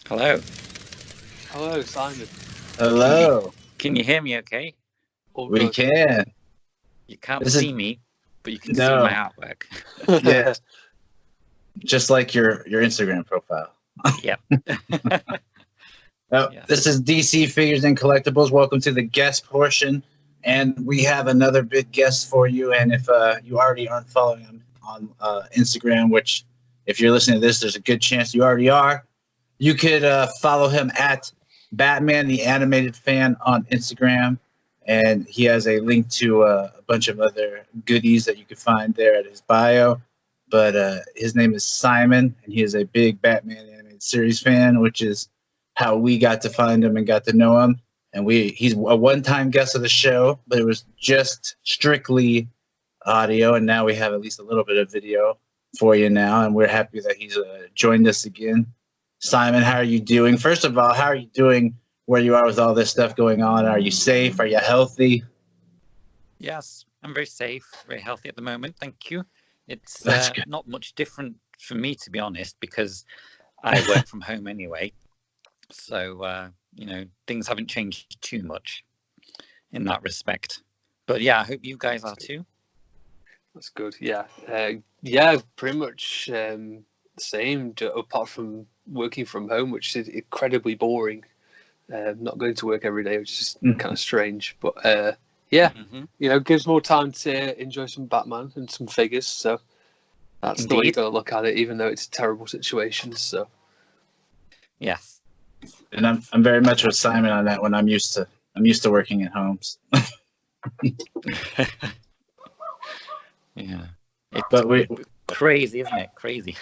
Hello. Hello, Simon. Hello. Can you hear me okay? All We good. can. You can't This is see me, but you can see my artwork. Yeah, just like your Instagram profile. Yep. Yes. This is DC Figures and Collectibles. Welcome to the guest portion, and we have another big guest for you. And if you already aren't following him on Instagram, which if you're listening to this, there's a good chance you already are, you could follow him at Batman the Animated Fan on Instagram, and he has a link to a bunch of other goodies that you can find there at his bio. But his name is Simon, and he is a big Batman animated series fan, which is how we got to find him and got to know him. And he's a one-time guest of the show, but it was just strictly audio, and now we have at least a little bit of video for you now, and we're happy that he's joined us again. Simon, how are you doing? First of all, how are you doing where you are with all this stuff going on? Are you safe? Are you healthy? Yes, I'm very safe, very healthy at the moment. Thank you. It's That's good. not much different for me, to be honest, because I work from home anyway. So, things haven't changed too much in that respect. But yeah, I hope you guys are too. That's good. Yeah, pretty much the same. Apart from working from home, which is incredibly boring. Not going to work every day, which is kind of strange. But yeah, gives more time to enjoy some Batman and some figures. So that's the way you got to look at it, even though it's a terrible situation. So yes. And I'm very much with Simon on that one. I'm used to working at homes. Yeah. But crazy, isn't it? Crazy.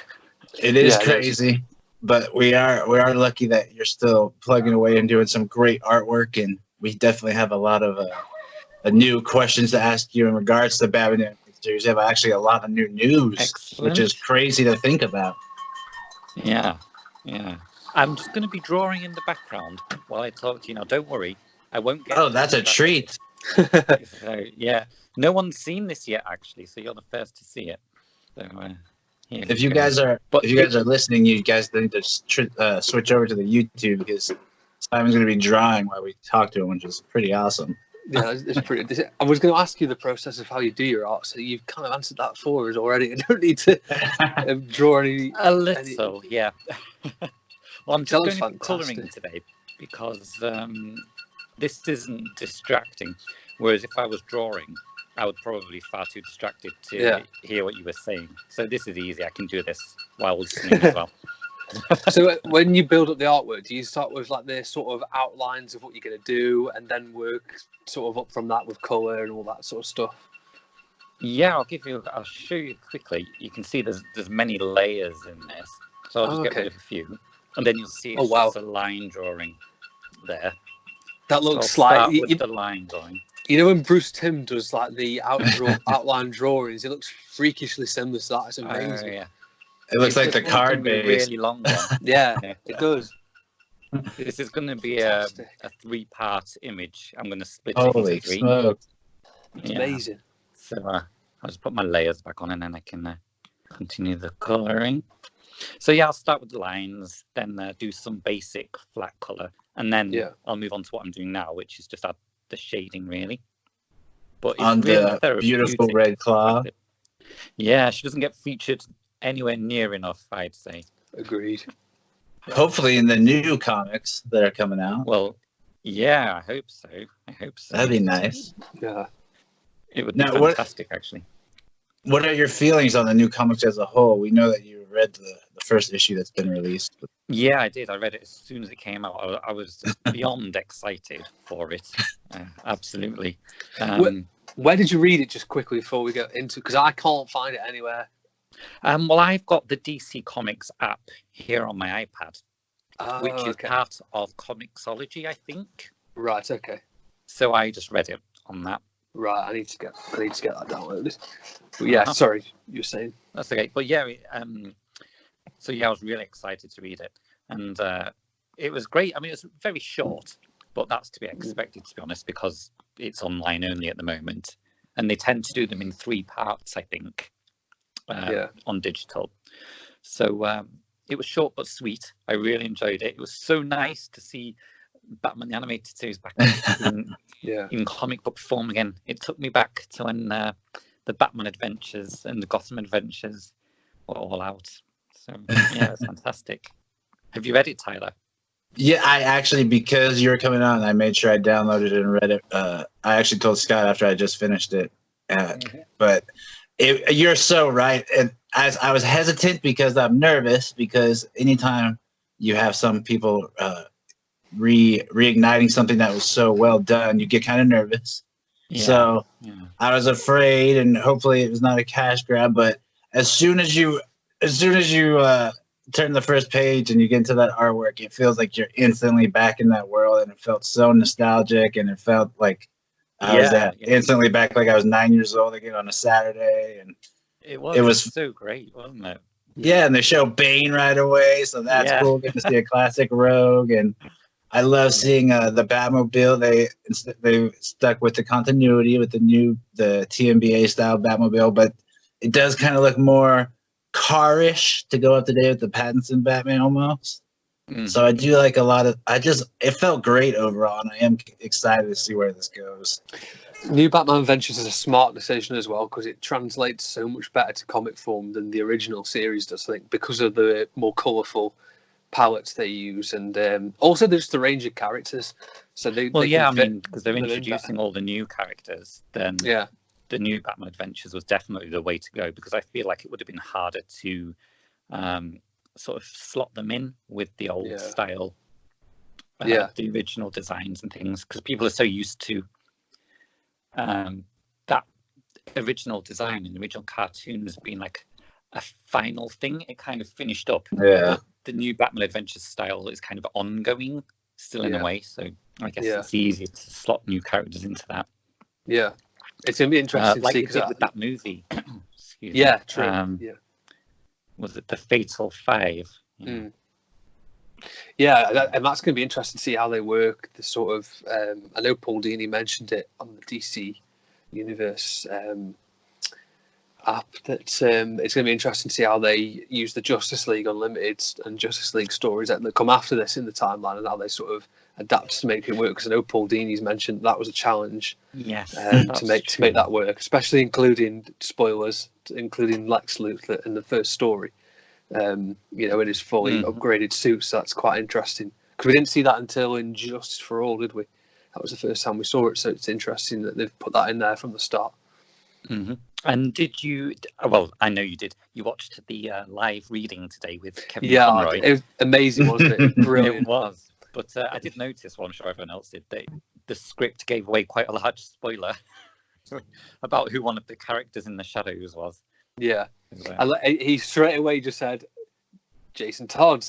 It is crazy. But we are lucky that you're still plugging away and doing some great artwork, and we definitely have a lot of new questions to ask you in regards to Batman series. We have actually a lot of new news, Excellent. Which is crazy to think about. Yeah. I'm just going to be drawing in the background while I talk to you now. Don't worry, I won't get. Oh, that's a treat. So, yeah, no one's seen this yet, actually, so you're the first to see it. So, if you guys are listening, you guys need to switch over to the YouTube, because Simon's going to be drawing while we talk to him, which is pretty awesome. Yeah, it's pretty. I was going to ask you the process of how you do your art, so you've kind of answered that for us already. I don't need to draw any. A little, yeah. Well, I'm just going to be colouring today because this isn't distracting. Whereas if I was drawing, I would probably be far too distracted to hear what you were saying. So this is easy. I can do this while listening as well. So when you build up the artwork, do you start with like the sort of outlines of what you're going to do, and then work sort of up from that with colour and all that sort of stuff? Yeah, I'll show you quickly. You can see there's many layers in this. So I'll just get rid of a few. And then you'll see it's just a line drawing there. That looks like the line drawing. You know when Bruce Timm does like the outline drawings, it looks freakishly similar to that. It's amazing. Yeah. It looks like the card base. Really long one. Yeah, it does. This is going to be a 3-part image. I'm going to split it into 3. Smokes. It's amazing. So I'll just put my layers back on, and then I can continue the colouring. So yeah, I'll start with the lines, then do some basic flat colour, and then I'll move on to what I'm doing now, which is just add the shading, really. But on the beautiful Red Claw. Yeah, she doesn't get featured anywhere near enough, I'd say. Agreed. Hopefully in the new comics that are coming out. Well, yeah, I hope so. That'd be nice. Yeah. It would be fantastic, actually. What are your feelings on the new comics as a whole? We know that you read the first issue that's been released. Yeah, I did. I read it as soon as it came out. I was beyond excited for it. Absolutely. Where did you read it, just quickly before we go into? Because I can't find it anywhere. Well, I've got the DC Comics app here on my iPad, which is part of Comixology, I think. Right. Okay. So I just read it on that. Right. I need to get that downloaded. But yeah, sorry, you were saying. That's okay. But yeah, so yeah, I was really excited to read it, and it was great. I mean, it's very short, but that's to be expected, to be honest, because it's online only at the moment, and they tend to do them in 3 parts, I think, on digital. So it was short but sweet. I really enjoyed it. It was so nice to see Batman the Animated Series back in comic book form again. It took me back to when the Batman Adventures and the Gotham Adventures were all out. So yeah, it's fantastic. Have you read it, Tyler? Yeah, I actually, because you were coming on, I made sure I downloaded it and read it. I actually told Scott after I just finished it. But you're so right. And as I was hesitant because I'm nervous, because anytime you have some people reigniting something that was so well done, you get kind of nervous. So I was afraid, and hopefully it was not a cash grab. But as soon as you turn the first page and you get into that artwork, it feels like you're instantly back in that world, and it felt so nostalgic, and it felt like I was instantly back, like I was 9 years old again on a Saturday, and it was so great, wasn't it? Yeah, and they show Bane right away, so that's cool. Getting to see a classic Rogue, and I love seeing the Batmobile. They stuck with the continuity with the TMBA style Batmobile, but it does kind of look more car-ish to go up to date with the Pattinson Batman almost. So I do like a lot of. It felt great overall, and I am excited to see where this goes. New Batman Adventures is a smart decision as well, because it translates so much better to comic form than the original series does, I think, because of the more colourful palettes they use, and also there's the range of characters. So because they're introducing all the new characters, then the new Batman Adventures was definitely the way to go, because I feel like it would have been harder to sort of slot them in with the old style, the original designs and things, because people are so used to that original design and the original cartoons being like a final thing. It kind of finished up. Yeah. The new Batman Adventures style is kind of ongoing still in a way, so I guess it's easier to slot new characters into that. Yeah, it's gonna be interesting to see with that movie. True. Was it the Fatal Five? Yeah, and that's going to be interesting to see how they work. The sort of I know Paul Dini mentioned it on the DC Universe app, that it's going to be interesting to see how they use the Justice League Unlimited and Justice League stories that come after this in the timeline, and how they sort of adapt to make it work. Because I know Paul Dini's mentioned that was a challenge to make that work, especially including spoilers, including Lex Luthor in the first story. In his fully upgraded suit, so that's quite interesting, because we didn't see that until in Justice for All, did we? That was the first time we saw it, so it's interesting that they've put that in there from the start. And did you? Well, I know you did. You watched the live reading today with Kevin Conroy. It was amazing, wasn't it? Brilliant. It was, but I did notice, well, I'm sure everyone else did, that the script gave away quite a large spoiler about who one of the characters in the shadows was. Yeah. He straight away just said Jason Todd.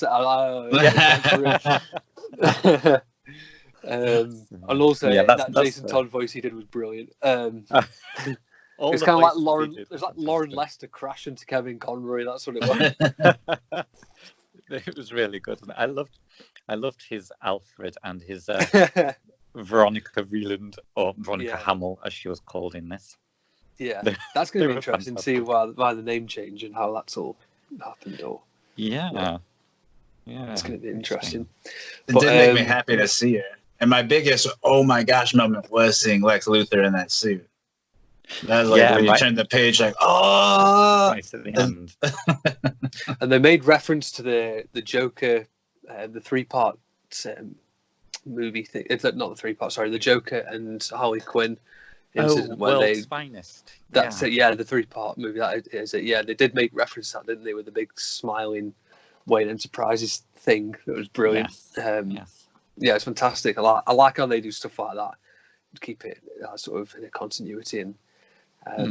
And also that Jason Todd voice he did was brilliant. It's kind of like Lauren. It was like Lauren Lester crashing to Kevin Conroy. That's what it was. It was really good. I loved his Alfred and his Veronica Vreeland, or Veronica Hamill, as she was called in this. Yeah, that's going to be interesting to see why the name change and how that's all happened. Yeah, it's going to be interesting. It did make me happy to see her. And my biggest oh my gosh moment was seeing Lex Luthor in that suit. That was like when you turn the page, like right at the end. And they made reference to the Joker, the 3-part movie thing. It's not the 3-part. Sorry, the Joker and Harley Quinn incident where World's Finest. That's it. Yeah, the 3-part movie. That is it. Yeah, they did make reference to that, didn't they? With the big smiling Wayne Enterprises thing. It was brilliant. Yeah, it's fantastic. I like how they do stuff like that. Keep it sort of in a continuity, and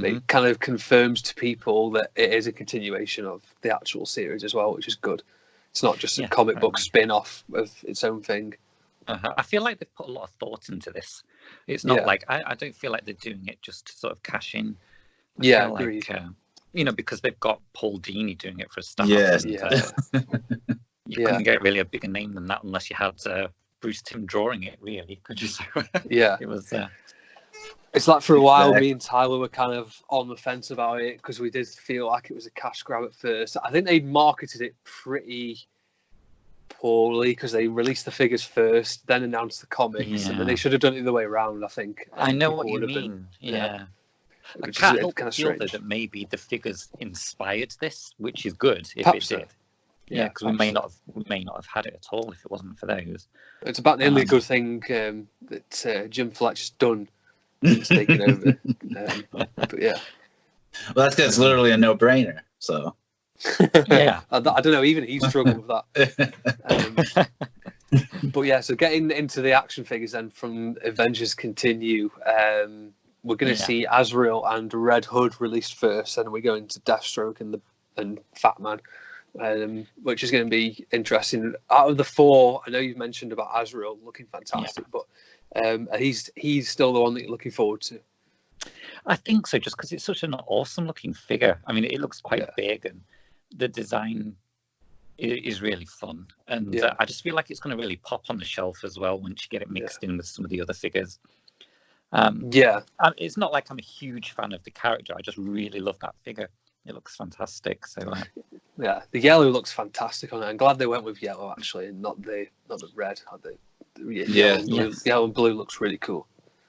it kind of confirms to people that it is a continuation of the actual series as well, which is good. It's not just a comic book spin-off of its own thing. I feel like they've put a lot of thought into this. It's not like I don't feel like they're doing it just to sort of cash in. Agreed. Like, because they've got Paul Dini doing it for a start. You couldn't get really a bigger name than that unless you had Bruce Timm drawing it. Really, could you say? Yeah, it was. It's like for a while, me and Tyler were kind of on the fence about it because we did feel like it was a cash grab at first. I think they marketed it pretty poorly because they released the figures first, then announced the comics, and then they should have done it the other way around. I think. I know what you mean. Yeah. I can't help but feel though that maybe the figures inspired this, which is good if it did. Yeah, because we may not have had it at all if it wasn't for those. It's about the only good thing that Jim Fletcher's done since taking over. But yeah, well, that's because it's literally a no-brainer. So yeah, I don't know. Even he's struggled with that. But yeah, so getting into the action figures then from Avengers Continue. We're going to see Azrael and Red Hood released first, and we're going to Deathstroke and Fat Man, which is going to be interesting. Out of the four, I know you've mentioned about Azrael looking fantastic, but he's still the one that you're looking forward to. I think so, just because it's such an awesome looking figure. I mean, it looks quite big, and the design is really fun. And I just feel like it's going to really pop on the shelf as well once you get it mixed in with some of the other figures. It's not like I'm a huge fan of the character. I just really love that figure. It looks fantastic. So the yellow looks fantastic on it. I'm glad they went with yellow actually, and not the red. Yellow and blue looks really cool.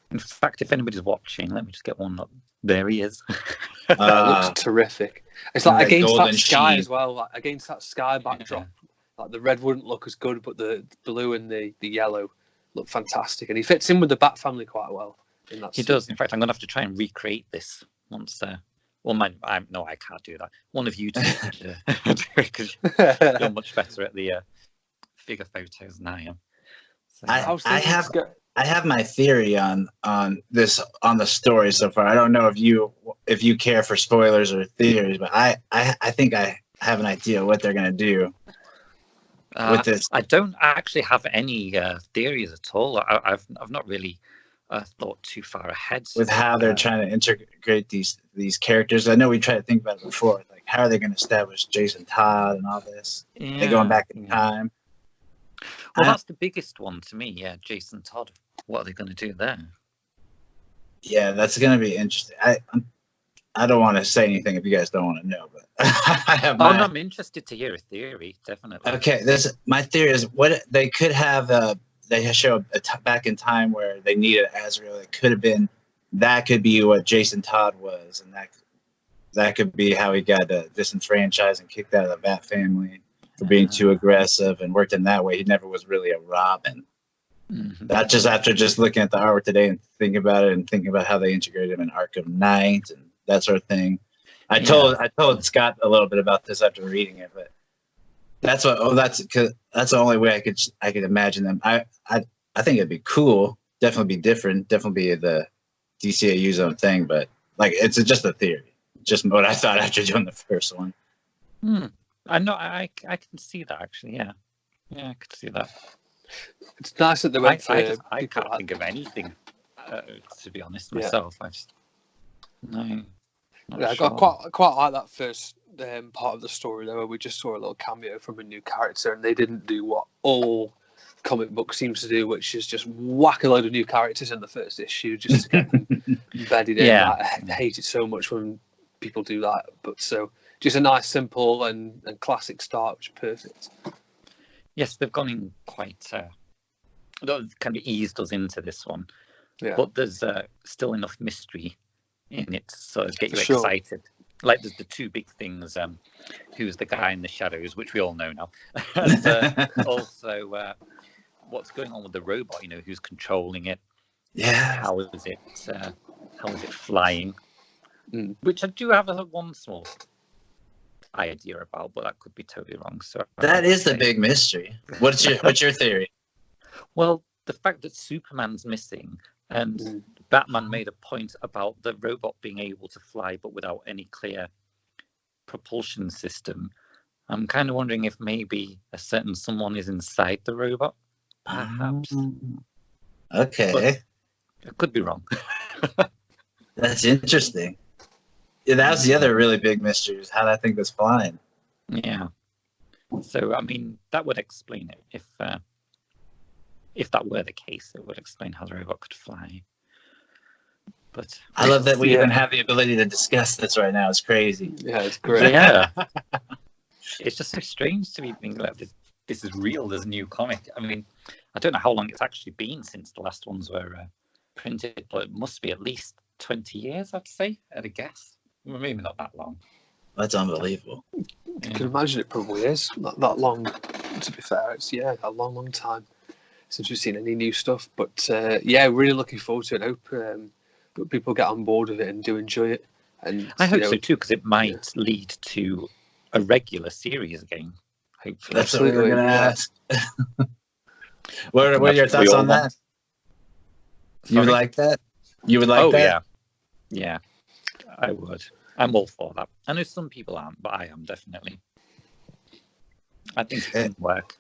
In fact, if anybody's watching, let me just get one up. There he is. It looks terrific. It's like against that sky as well. Like against that sky backdrop, like the red wouldn't look as good, but the blue and the yellow look fantastic, and he fits in with the Bat family quite well. He does. In fact, I'm going to have to try and recreate this once. I can't do that. One of you two do it because you're much better at the figure photos than I am. So, I have my theory on this on the story so far. I don't know if you care for spoilers or theories, but I think I have an idea what they're going to do with this. I don't actually have any theories at all. I've not really thought too far ahead with how they're trying to integrate these characters. I know we tried to think about it before, like how are they going to establish Jason Todd and all this? They're going back in time. Well, that's the biggest one to me. Yeah, Jason Todd. What are they going to do there? Yeah, that's going to be interesting. I don't want to say anything if you guys don't want to know, but I'm interested to hear a theory. Definitely. Okay, my theory is what they could have. They show back in time where they needed Azrael. It could have been that could be what Jason Todd was, and that could be how he got disenfranchised and kicked out of the Bat family for being too aggressive and worked in that way. He never was really a Robin. Mm-hmm. That just after just looking at the artwork today and thinking about it and thinking about how they integrated him in Arkham Knight and that sort of thing. I told Scott a little bit about this after reading it, but that's the only way I could imagine them. I think it'd be cool. Definitely be different. Definitely be the DCAU's own thing, but like it's just a theory. Just what I thought after doing the first one. I know. I can see that actually. Yeah, I could see that. It's nice that they went. I can't think of anything. To be honest, myself, I just no. I got quite like that first part of the story though, where we just saw a little cameo from a new character, and they didn't do what all comic book seems to do, which is just whack a load of new characters in the first issue just to get them embedded in. I hate it so much when people do that, but so just a nice, simple and classic start, which is perfect. Yes, they've gone in quite kind of eased us into this one, but there's still enough mystery in it to sort of get you excited. Like there's the two big things, who's the guy in the shadows, which we all know now, and also what's going on with the robot, who's controlling it. How is it flying? Which I do have one small idea about, but that could be totally wrong. So that is the big mystery. What's your theory? Well, the fact that Superman's missing and Batman made a point about the robot being able to fly but without any clear propulsion system. I'm kind of wondering if maybe a certain someone is inside the robot, perhaps. Okay. But I could be wrong. That's interesting. Yeah, that was the other really big mystery, is how that thing was flying. Yeah. So, I mean, that would explain it. If that were the case, it would explain how the robot could fly. But I love that we even have the ability to discuss this right now. It's crazy. Yeah, it's great. Yeah. It's just so strange to me being like, this is real, there's a new comic. I mean, I don't know how long it's actually been since the last ones were printed, but it must be at least 20 years, I'd say, at a guess. Well, maybe not that long. That's unbelievable. I can imagine it probably is. Not that long, to be fair. It's, a long time since we've seen any new stuff. But, really looking forward to it. I hope people get on board with it and do enjoy it. And I hope so too, because it might lead to a regular series again. Hopefully. That's what we were going to ask. What are your thoughts on that? You would like that? You would like that? Yeah, I would. I'm all for that. I know some people aren't, but I am definitely. I think it can work.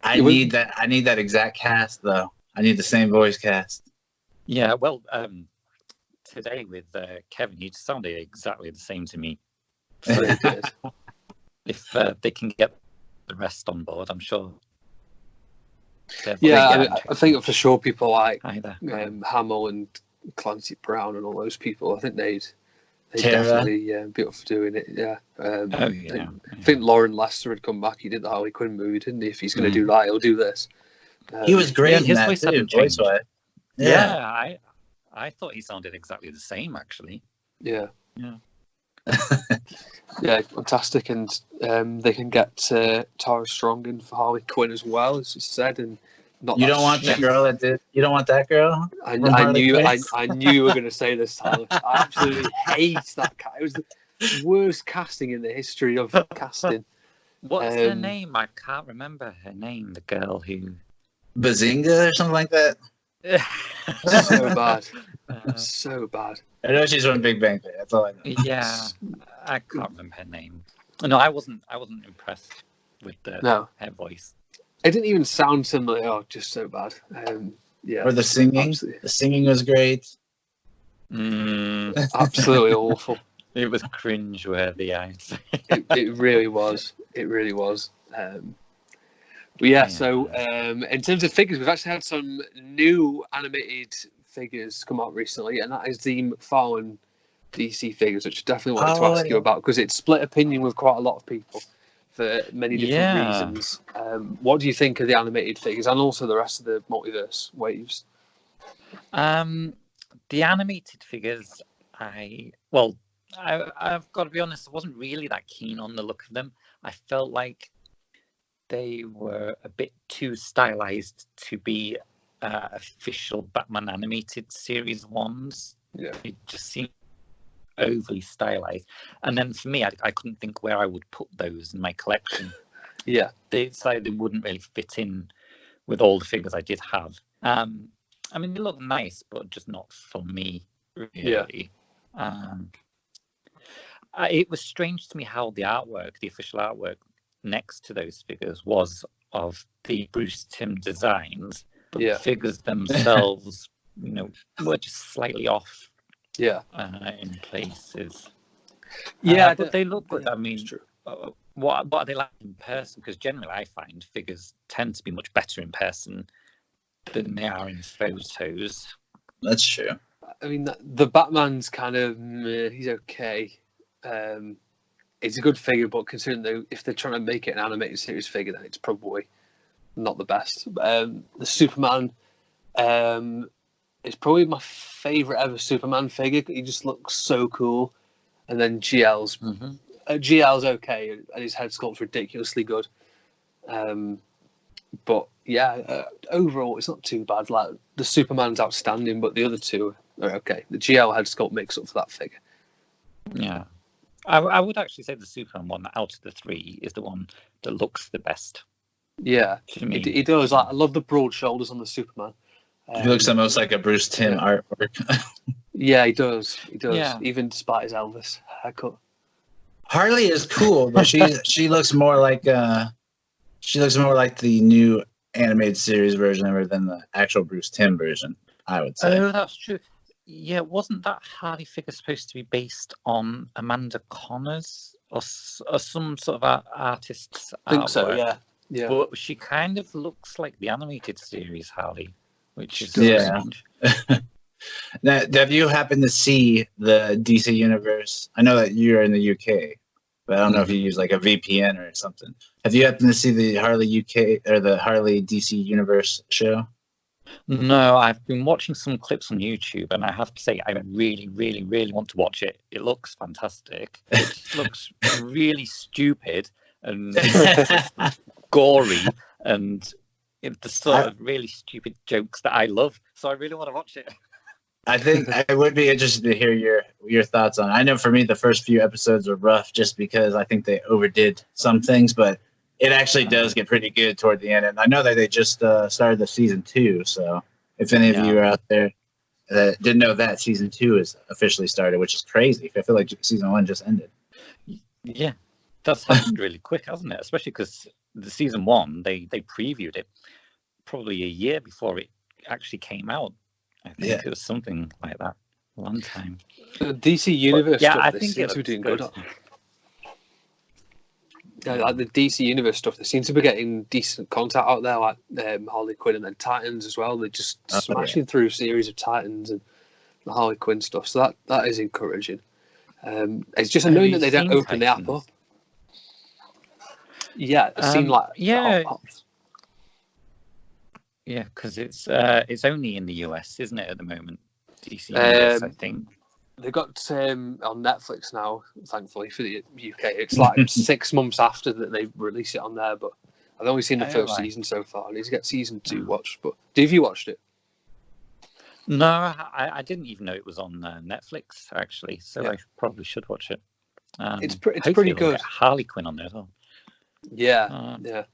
I need that exact cast though. I need the same voice cast. Yeah, well, today with Kevin, he sounded exactly the same to me. So if they can get the rest on board, I'm sure. I think for sure people like Hamill and Clancy Brown and all those people. I think they'd definitely be up for doing it. Yeah. I think Lauren Lester had come back. He did the Harley Quinn movie, didn't he? If he's going to do that, he'll do this. He was great in that too. Voice-wise. Yeah, I thought he sounded exactly the same, actually. Yeah. Yeah, fantastic, and they can get Tara Strong in for Harley Quinn as well, as you said, and not. You don't want the girl that did. You don't want that girl. I knew you were going to say this, Tyler. I absolutely hate that cat. It was the worst casting in the history of casting. What's her name? I can't remember her name. The girl who Bazinga or something like that. So bad. So bad. I know she's from Big Bang Theory. That's all I know. Yeah, I can't remember her name. No, I wasn't impressed with her voice. It didn't even sound similar. Oh, just so bad. Or the singing. Absolutely. The singing was great. Absolutely awful. It was cringe-worthy, I'd say. It really was. It really was. But yeah, so in terms of figures, we've actually had some new animated figures come out recently, and that is the McFarlane DC figures, which I definitely wanted to ask you about, because it's split opinion with quite a lot of people for many different reasons. What do you think of the animated figures and also the rest of the multiverse waves? The animated figures, I've got to be honest, I wasn't really that keen on the look of them. I felt like they were a bit too stylized to be official Batman animated series ones. Yeah, it just seemed overly stylized. And then for me, I couldn't think where I would put those in my collection. Yeah, they wouldn't really fit in with all the figures I did have. I mean, they look nice, but just not for me, really. Yeah. It was strange to me how the official artwork next to those figures was of the Bruce Timm designs, but the figures themselves, were just slightly off. Yeah. In places. But they look good. I mean, what are they like in person? Because generally, I find figures tend to be much better in person than they are in photos. That's true. I mean, the Batman's kind of he's okay. It's a good figure, but considering if they're trying to make it an animated series figure, then it's probably not the best. The Superman is probably my favourite ever Superman figure. He just looks so cool. And then GL's okay, and his head sculpt's ridiculously good. But overall, it's not too bad. Like, the Superman's outstanding, but the other two are okay. The GL head sculpt makes up for that figure. Yeah. I would actually say the Superman one out of the three is the one that looks the best. Yeah, he does. Like, I love the broad shoulders on the Superman. He looks almost like a Bruce Timm artwork. Yeah, he does. Even despite his Elvis haircut. Harley is cool, but she looks more like the new animated series version of her than the actual Bruce Timm version, I would say. Oh, that's true. Yeah, wasn't that Harley figure supposed to be based on Amanda Connors or some sort of artist's I think artwork? So, yeah. But she kind of looks like the animated series Harley, which is strange. Now, have you happened to see the DC Universe? I know that you're in the UK, but I don't know if you use like a VPN or something. Have you happened to see the Harley UK or the Harley DC Universe show? No, I've been watching some clips on YouTube, and I have to say, I really, really, really want to watch it. It looks fantastic. It looks really stupid and gory, and the sort of really stupid jokes that I love. So I really want to watch it. I think I would be interested to hear your thoughts on it. I know for me, the first few episodes were rough just because I think they overdid some things, but it actually does get pretty good toward the end. And I know that they just started the season 2. So if any of you are out there that didn't know that season 2 is officially started, which is crazy. I feel like season 1 just ended. Yeah, that's happened really quick, hasn't it? Especially because the season 1, they previewed it probably a year before it actually came out. I think it was something like that. A long time. The DC Universe stuff, I they think seem to be doing good on. Yeah, like the DC Universe stuff, they seem to be getting decent content out there, like Harley Quinn and then Titans as well. They're just smashing through a series of Titans and the Harley Quinn stuff, so that is encouraging. It's just annoying that they don't open the app up. Yeah, it seemed like yeah, because it's only in the US, isn't it, at the moment? DC Universe, I think. They got on Netflix now, thankfully, for the UK. It's like 6 months after that they release it on there, but I've only seen the first season so far. I need to get season 2 watched. But have you watched it? No, I didn't even know it was on Netflix, actually, so I probably should watch it. It's pretty good. Harley Quinn on there as well. Yeah, yeah.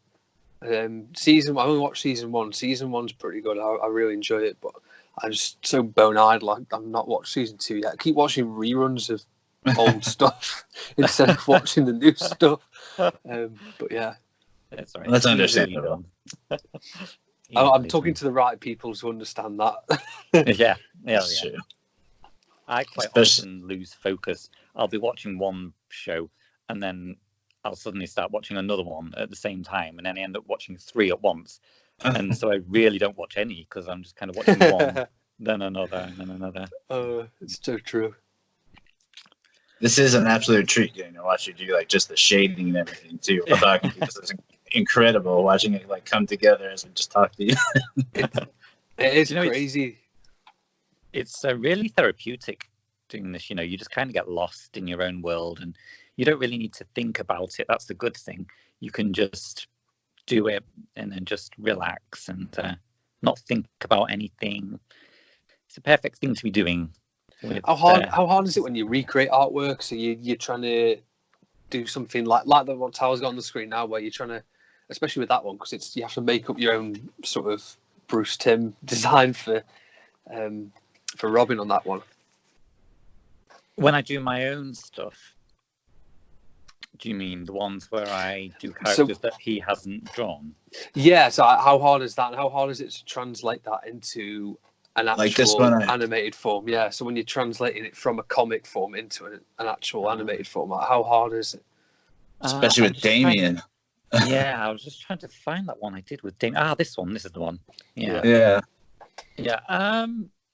I only watched season 1. Season 1's pretty good. I really enjoy it, but I'm just so bone-eyed. Like I've not watched season 2 yet. I keep watching reruns of old stuff instead of watching the new stuff. But yeah, that's understandable. I'm talking to the right people to understand that. yeah. I quite often lose focus. I'll be watching one show and then I'll suddenly start watching another one at the same time, and then I end up watching 3 at once. And so I really don't watch any because I'm just kind of watching one, then another, and then another. It's so true. This is an absolute treat getting to watch you do like just the shading and everything too. It's incredible watching it like come together as we just talk to you. It is crazy. It's really therapeutic doing this. You just kind of get lost in your own world, and you don't really need to think about it. That's the good thing. You can just do it and then just relax and not think about anything. It's a perfect thing to be doing. How hard is it when you recreate artwork? So you're trying to do something like what Tyler's got on the screen now, where you're trying to, especially with that one, because you have to make up your own sort of Bruce Timm design for Robin on that one. When I do my own stuff, do you mean the ones where I do characters that he hasn't drawn? Yeah, so how hard is that? And how hard is it to translate that into an actual animated form? Yeah, so when you're translating it from a comic form into an actual animated form, how hard is it? Especially with Damien. Yeah, I was just trying to find that one I did with Damien. This is the one. Yeah.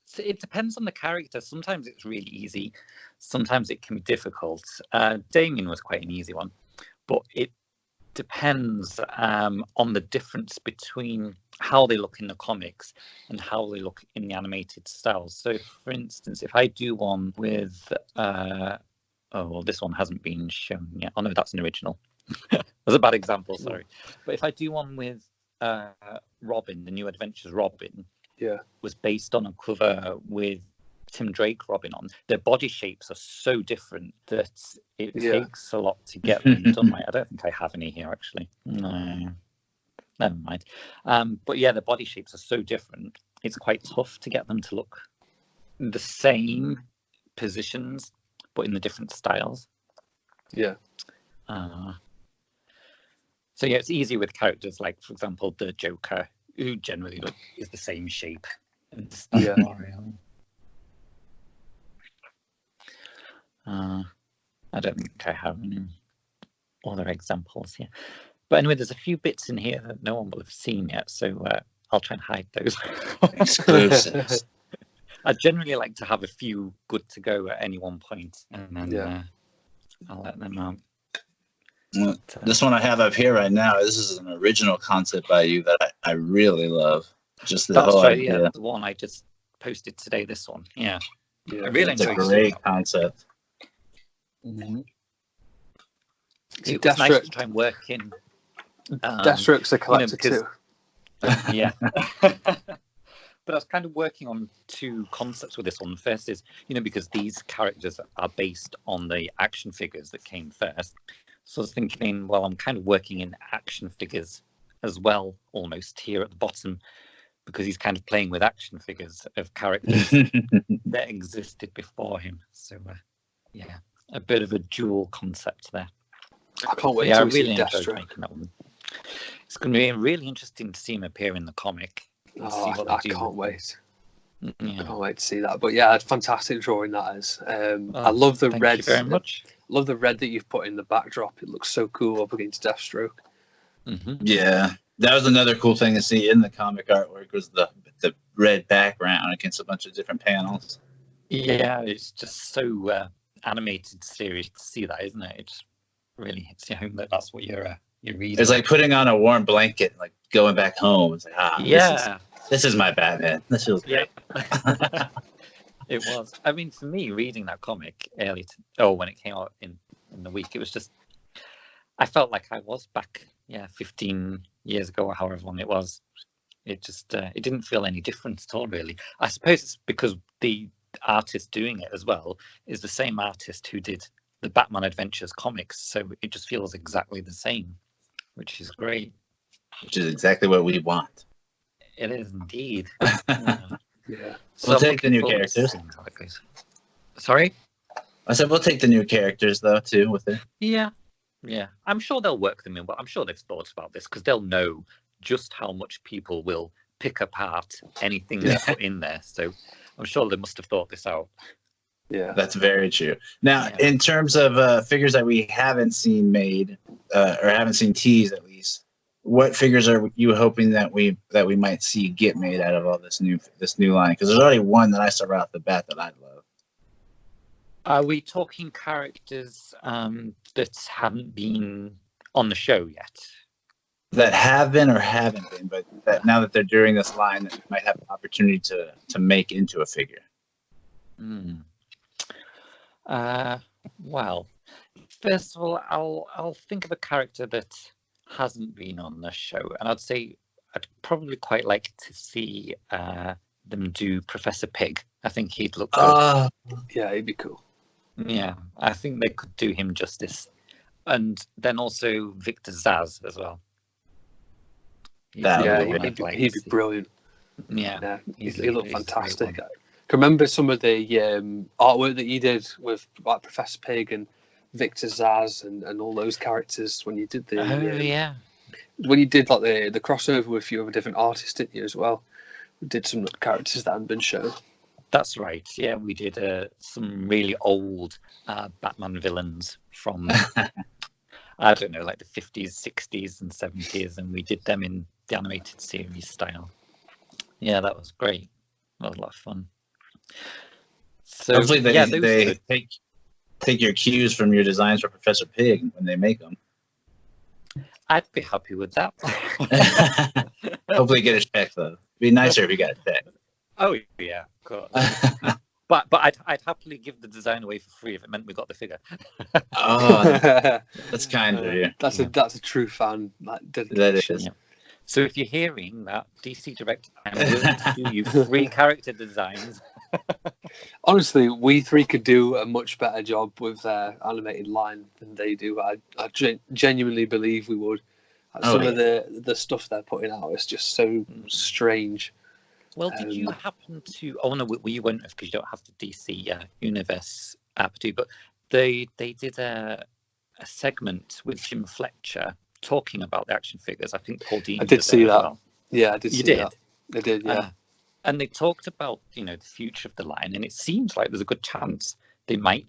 So it depends on the character. Sometimes it's really easy. Sometimes it can be difficult. Damien was quite an easy one, but it depends on the difference between how they look in the comics and how they look in the animated styles. So, for instance, if I do one with, this one hasn't been shown yet. Oh no, that's an original. That's a bad example, sorry. But if I do one with Robin, the New Adventures Robin, was based on a cover with Tim Drake Robin on. Their body shapes are so different that it takes a lot to get them done right. I don't think I have any here actually. No, never mind. But yeah, the body shapes are so different. It's quite tough to get them to look the same positions, but in the different styles. Yeah. So yeah, it's easy with characters like, for example, the Joker, who generally is the same shape. I don't think I have any other examples here. But anyway, there's a few bits in here that no one will have seen yet, so I'll try and hide those. Exclusives. I generally like to have a few good to go at any one point, and then I'll let them out. Well, this one I have up here right now, this is an original concept by you that I really love. Just the whole idea. Yeah, the one I just posted today, this one. Yeah. I really It's a great concept. Mm-hmm. It was nice to try and work in. Deathstroke's a collector too. Yeah. But I was kind of working on two concepts with this one. The first is, because these characters are based on the action figures that came first. So I was thinking, well, I'm kind of working in action figures as well, almost here at the bottom, because he's kind of playing with action figures of characters that existed before him. So, yeah, a bit of a dual concept there. I can't wait I to really see enjoyed making that one. It's going to be really interesting to see him appear in the comic. I can't wait. Yeah. Can't wait to see that. But yeah, fantastic drawing that is. I love the red. Thank you very much. Love the red that you've put in the backdrop. It looks so cool up against Deathstroke. Mm-hmm. Yeah, that was another cool thing to see in the comic artwork was the red background against a bunch of different panels. Yeah, it's just so animated series to see that, isn't it? It just really hits you home that that's what you're reading. It's like putting on a warm blanket, like going back home. It's like, yeah, this is my Batman. This feels great. It was. I mean, for me, reading that comic when it came out in the week, it was just, I felt like I was back, 15 years ago or however long it was. It just, it didn't feel any different at all, really. I suppose it's because the artist doing it as well is the same artist who did the Batman Adventures comics, so it just feels exactly the same, which is great. Which is exactly what we want. It is indeed. Yeah. So We'll take the new characters. Sorry? I said we'll take the new characters though too with it. Yeah. I'm sure they'll work them in, but I'm sure they've thought about this because they'll know just how much people will pick apart anything they put in there. So I'm sure they must have thought this out. Yeah, that's very true. Now, in terms of figures that we haven't seen made or haven't seen teased at least, what figures are you hoping that we might see get made out of all this new line? Because there's already one that I saw right off the bat that I love. Are we talking characters that haven't been on the show yet? That have been or haven't been, but that now that they're doing this line, that we might have an opportunity to make into a figure. Well, first of all, I'll think of a character that hasn't been on the show, and I'd say I'd probably quite like to see them do Professor Pig. I think he'd look good. Yeah, he'd be cool. Yeah, I think they could do him justice, and then also Victor Zsasz as well. He'd be brilliant. Yeah, he looked fantastic. I can remember some of the artwork that you did with like Professor Pig and Victor Zsasz and all those characters when you did when you did like the crossover with a few other different artists, didn't you, as well? We did some characters that hadn't been shown. That's right. Yeah, we did some really old Batman villains from I don't know, like the 50s, 60s, and 70s, and we did them in the animated series style. Yeah, that was great. That was a lot of fun. So hopefully they take your cues from your designs for Professor Pig when they make them. I'd be happy with that. Hopefully get a check though. It'd be nicer if you got a check. Oh yeah, of course. But I'd happily give the design away for free if it meant we got the figure. That's kind of you. That's a true fan. That is. Yeah. So if you're hearing that, DC Direct, I'm willing to do you 3 character designs. Honestly, we 3 could do a much better job with their animated line than they do. I genuinely believe we would. Some of the stuff they're putting out is just so strange. Well, did you happen to? Oh no, you won't have because you don't have the DC Universe app, do. But they did a segment with Jim Fletcher talking about the action figures. I think Paul Dini. I did see that. Well. Yeah, I did. You did. That. I did. Yeah. And they talked about the future of the line, and it seems like there's a good chance they might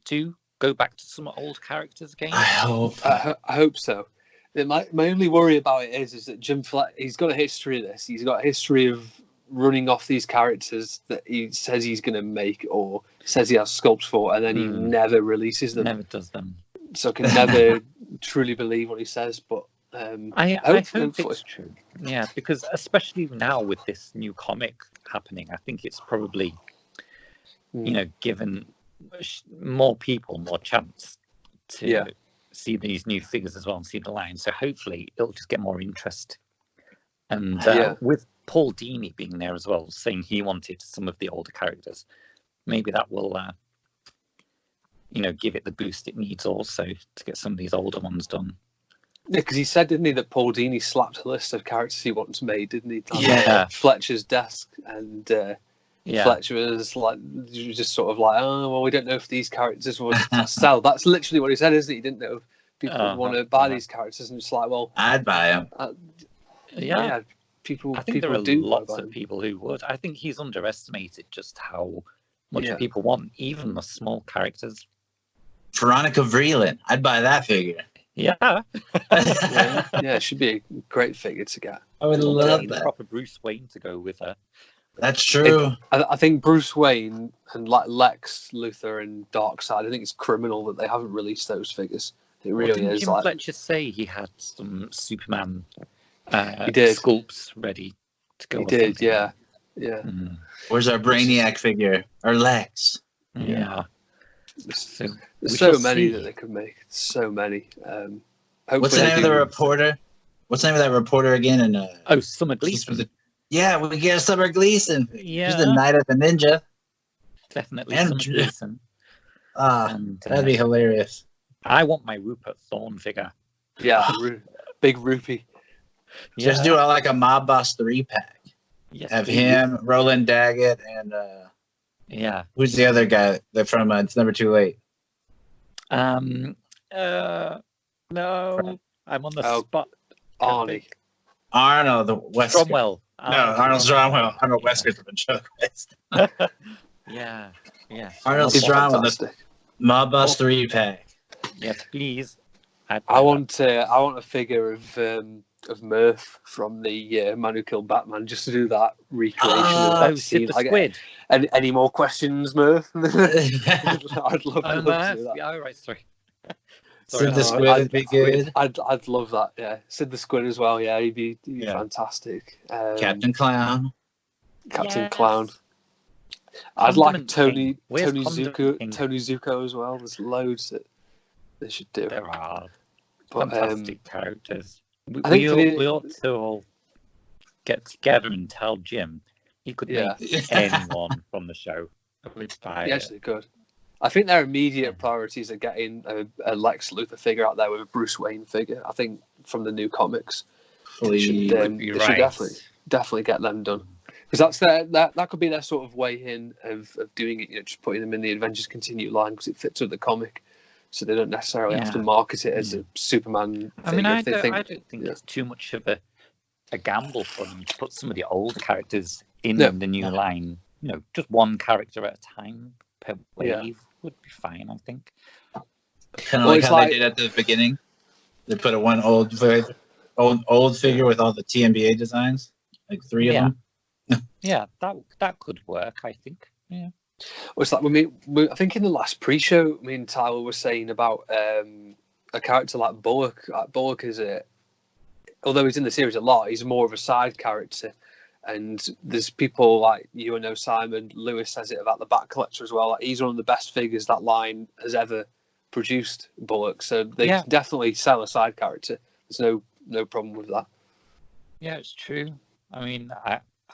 go back to some old characters again. I hope so. My only worry about it is that Jim Fletcher, he's got a history of this. He's got a history of running off these characters that he says he's going to make or says he has sculpts for, and then he never releases them. Never does them. So I can never truly believe what he says, but I hope it's true. Yeah, because especially now with this new comic happening, I think it's probably, given more people more chance to see these new figures as well and see the line. So hopefully it'll just get more interest. And with Paul Dini being there as well, saying he wanted some of the older characters, maybe that will, give it the boost it needs also to get some of these older ones done. Yeah, because he said, didn't he, that Paul Dini slapped a list of characters he wants made, didn't he? Fletcher's desk, and Fletcher was just sort of like, oh, well, we don't know if these characters would sell. That's literally what he said, isn't it? He didn't know if people would want to buy these characters, and it's like, well, I'd buy them. People. I think there are lots of people who would. I think he's underestimated just how much people want, even the small characters. Veronica Vreeland, I'd buy that figure. Yeah. It should be a great figure to get. I would love that. Proper Bruce Wayne to go with her. That's true. I think Bruce Wayne and like Lex Luthor and Darkseid, I think it's criminal that they haven't released those figures. It really is. Jim Fletcher say he had some Superman sculpts ready to go. He did, yeah. Where's our Brainiac figure? Our Lex? Yeah. There's so many that they could make. So many. What's the name of the reporter? What's the name of that reporter again? Summer Gleason. Yeah, we get a Summer Gleason. Yeah. She's the Night of the Ninja. Definitely Summer Gleason. That'd be hilarious. I want my Rupert Thorne figure. Yeah, big Rupee. Just do like a Mob Boss 3-pack. Yes, have him, Roland Daggett, and who's the other guy? They're from It's Never Too Late. No, I'm on the spot. Arnold, the West. Stromwell. Arnold Stromwell. Arnold Wesker from Joe Quest. Yeah. Arnold Stromwell, the Mob Boss 3-pack. Yes, please. I want a figure of Murph from the Man Who Killed Batman, just to do that recreation of that scene. Squid. Any more questions, Murph? I'd love to do that. Yeah, all right, sorry. Sid the Squid would be good. I'd love that. Yeah, Sid the Squid as well. Yeah, he'd be fantastic. Captain Clown. Clown. I'd like Tony Zuko as well. There's loads that they should do. There are fantastic characters. I think we ought to all get together and tell Jim he could make anyone from the show. Yes, they could. I think their immediate priorities are getting a Lex Luthor figure out there with a Bruce Wayne figure. I think from the new comics, they should definitely get them done, because that could be their sort of way in of doing it. Just putting them in the Avengers Continue line because it fits with the comic. So they don't necessarily have to market it as a Superman figure. I mean, I don't think it's too much of a gamble for them to put some of the old characters in the new line. Just one character at a time per wave would be fine, I think. Kind of like how they did at the beginning. They put one old figure with all the TNBA designs, like 3 of them. Yeah, that could work, I think. Yeah. Well, it's like I think in the last pre-show, me and Tyler were saying about a character like Bullock. Bullock is although he's in the series a lot, he's more of a side character. And there's people like Simon Lewis says it about the Bat Collector as well. Like, he's one of the best figures that line has ever produced, Bullock. So they can definitely sell a side character. There's no problem with that. Yeah, it's true. I mean,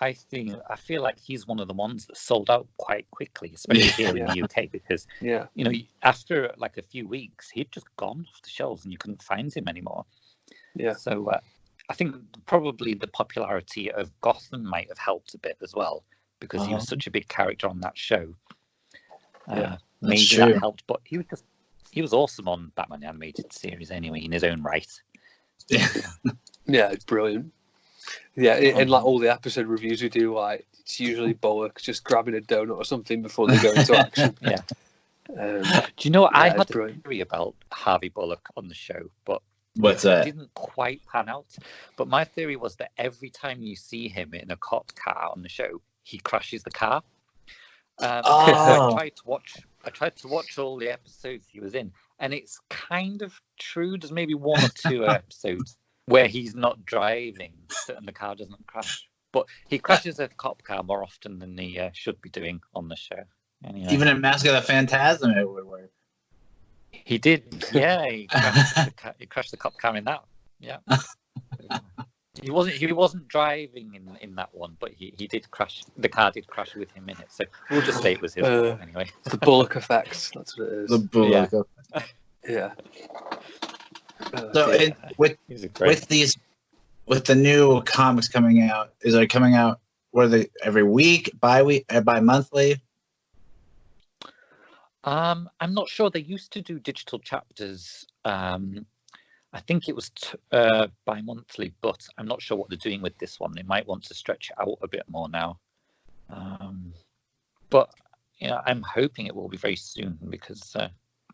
I feel like he's one of the ones that sold out quite quickly, especially here in the UK, because after like a few weeks, he'd just gone off the shelves and you couldn't find him anymore. Yeah. So I think probably the popularity of Gotham might have helped a bit as well, because he was such a big character on that show. Maybe that helped, but he was awesome on Batman the Animated Series anyway, in his own right. Yeah, it's brilliant. Yeah, in like all the episode reviews we do, like it's usually Bullock just grabbing a donut or something before they go into action. Do you know what? I had a theory about Harvey Bullock on the show, but What's that? Didn't quite pan out. But my theory was that every time you see him in a cop car on the show, he crashes the car. I tried to watch all the episodes he was in, and it's kind of true. There's maybe one or two episodes where he's not driving and the car doesn't crash. But he crashes a cop car more often than he should be doing on the show. Anyway. Even in Mask of the Phantasm, it would work. He did, yeah. He crashed the cop car in that. Yeah. He wasn't driving in that one, but he did crash. The car did crash with him in it. So we'll just say it was his fault anyway. The Bullock effect. That's what it is. The Bullock effect. Yeah. So with the new comics coming out, is it coming out? Were they every week, bi-monthly? I'm not sure. They used to do digital chapters. I think it was bi-monthly, but I'm not sure what they're doing with this one. They might want to stretch it out a bit more now. But I'm hoping it will be very soon because, like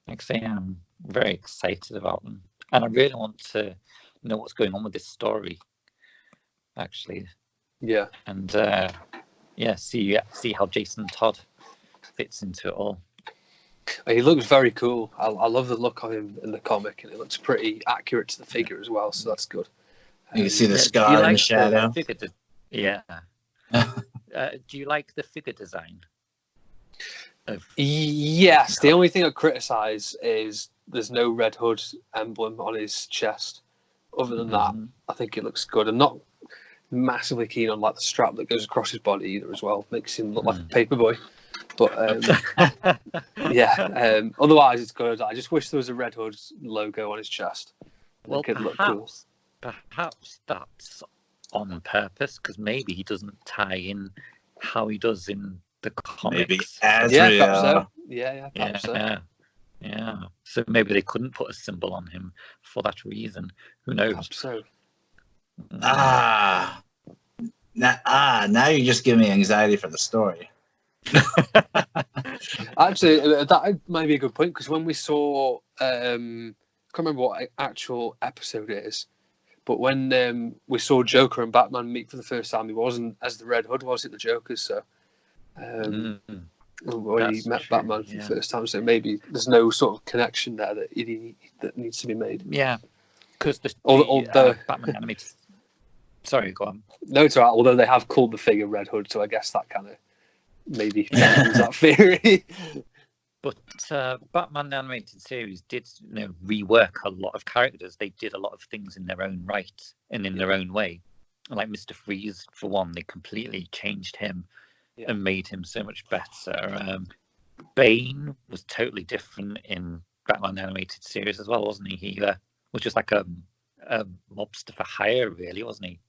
I say, I'm very excited about them, and I really want to know what's going on with this story. Actually, yeah, and see how Jason Todd fits into it all. He looks very cool. I love the look of him in the comic, and it looks pretty accurate to the figure as well, so that's good. You can see the scar in the shadow. Yeah. Do you like the figure design? Yes. The only thing I criticise is there's no Red Hood emblem on his chest. Other than that, I think it looks good. I'm not massively keen on like the strap that goes across his body either as well. Makes him look like a paperboy. But otherwise it's good. I just wish there was a Red Hood logo on his chest. Well, it look cool. Perhaps that's on purpose because maybe he doesn't tie in how he does in the comics. Maybe perhaps so. Perhaps so. Yeah. So maybe they couldn't put a symbol on him for that reason. Who knows? Perhaps so. Now you just give me anxiety for the story. Actually, that might be a good point because when we saw, I can't remember what actual episode it is, but when we saw Joker and Batman meet for the first time, he wasn't as the Red Hood, was it? The Joker, so when he met Batman for the first time, so maybe there's no sort of connection there that needs to be made. Yeah, because the Batman animated. Sorry, go on. No, it's all right. Although they have called the figure Red Hood, so I guess that kind of maybe that theory. But Batman the animated series did rework a lot of characters. They did a lot of things in their own right and in their own way. Like Mr. Freeze, for one, they completely changed him and made him so much better. Bane was totally different in Batman the animated series as well, wasn't he? He was just like a mobster for hire, really, wasn't he?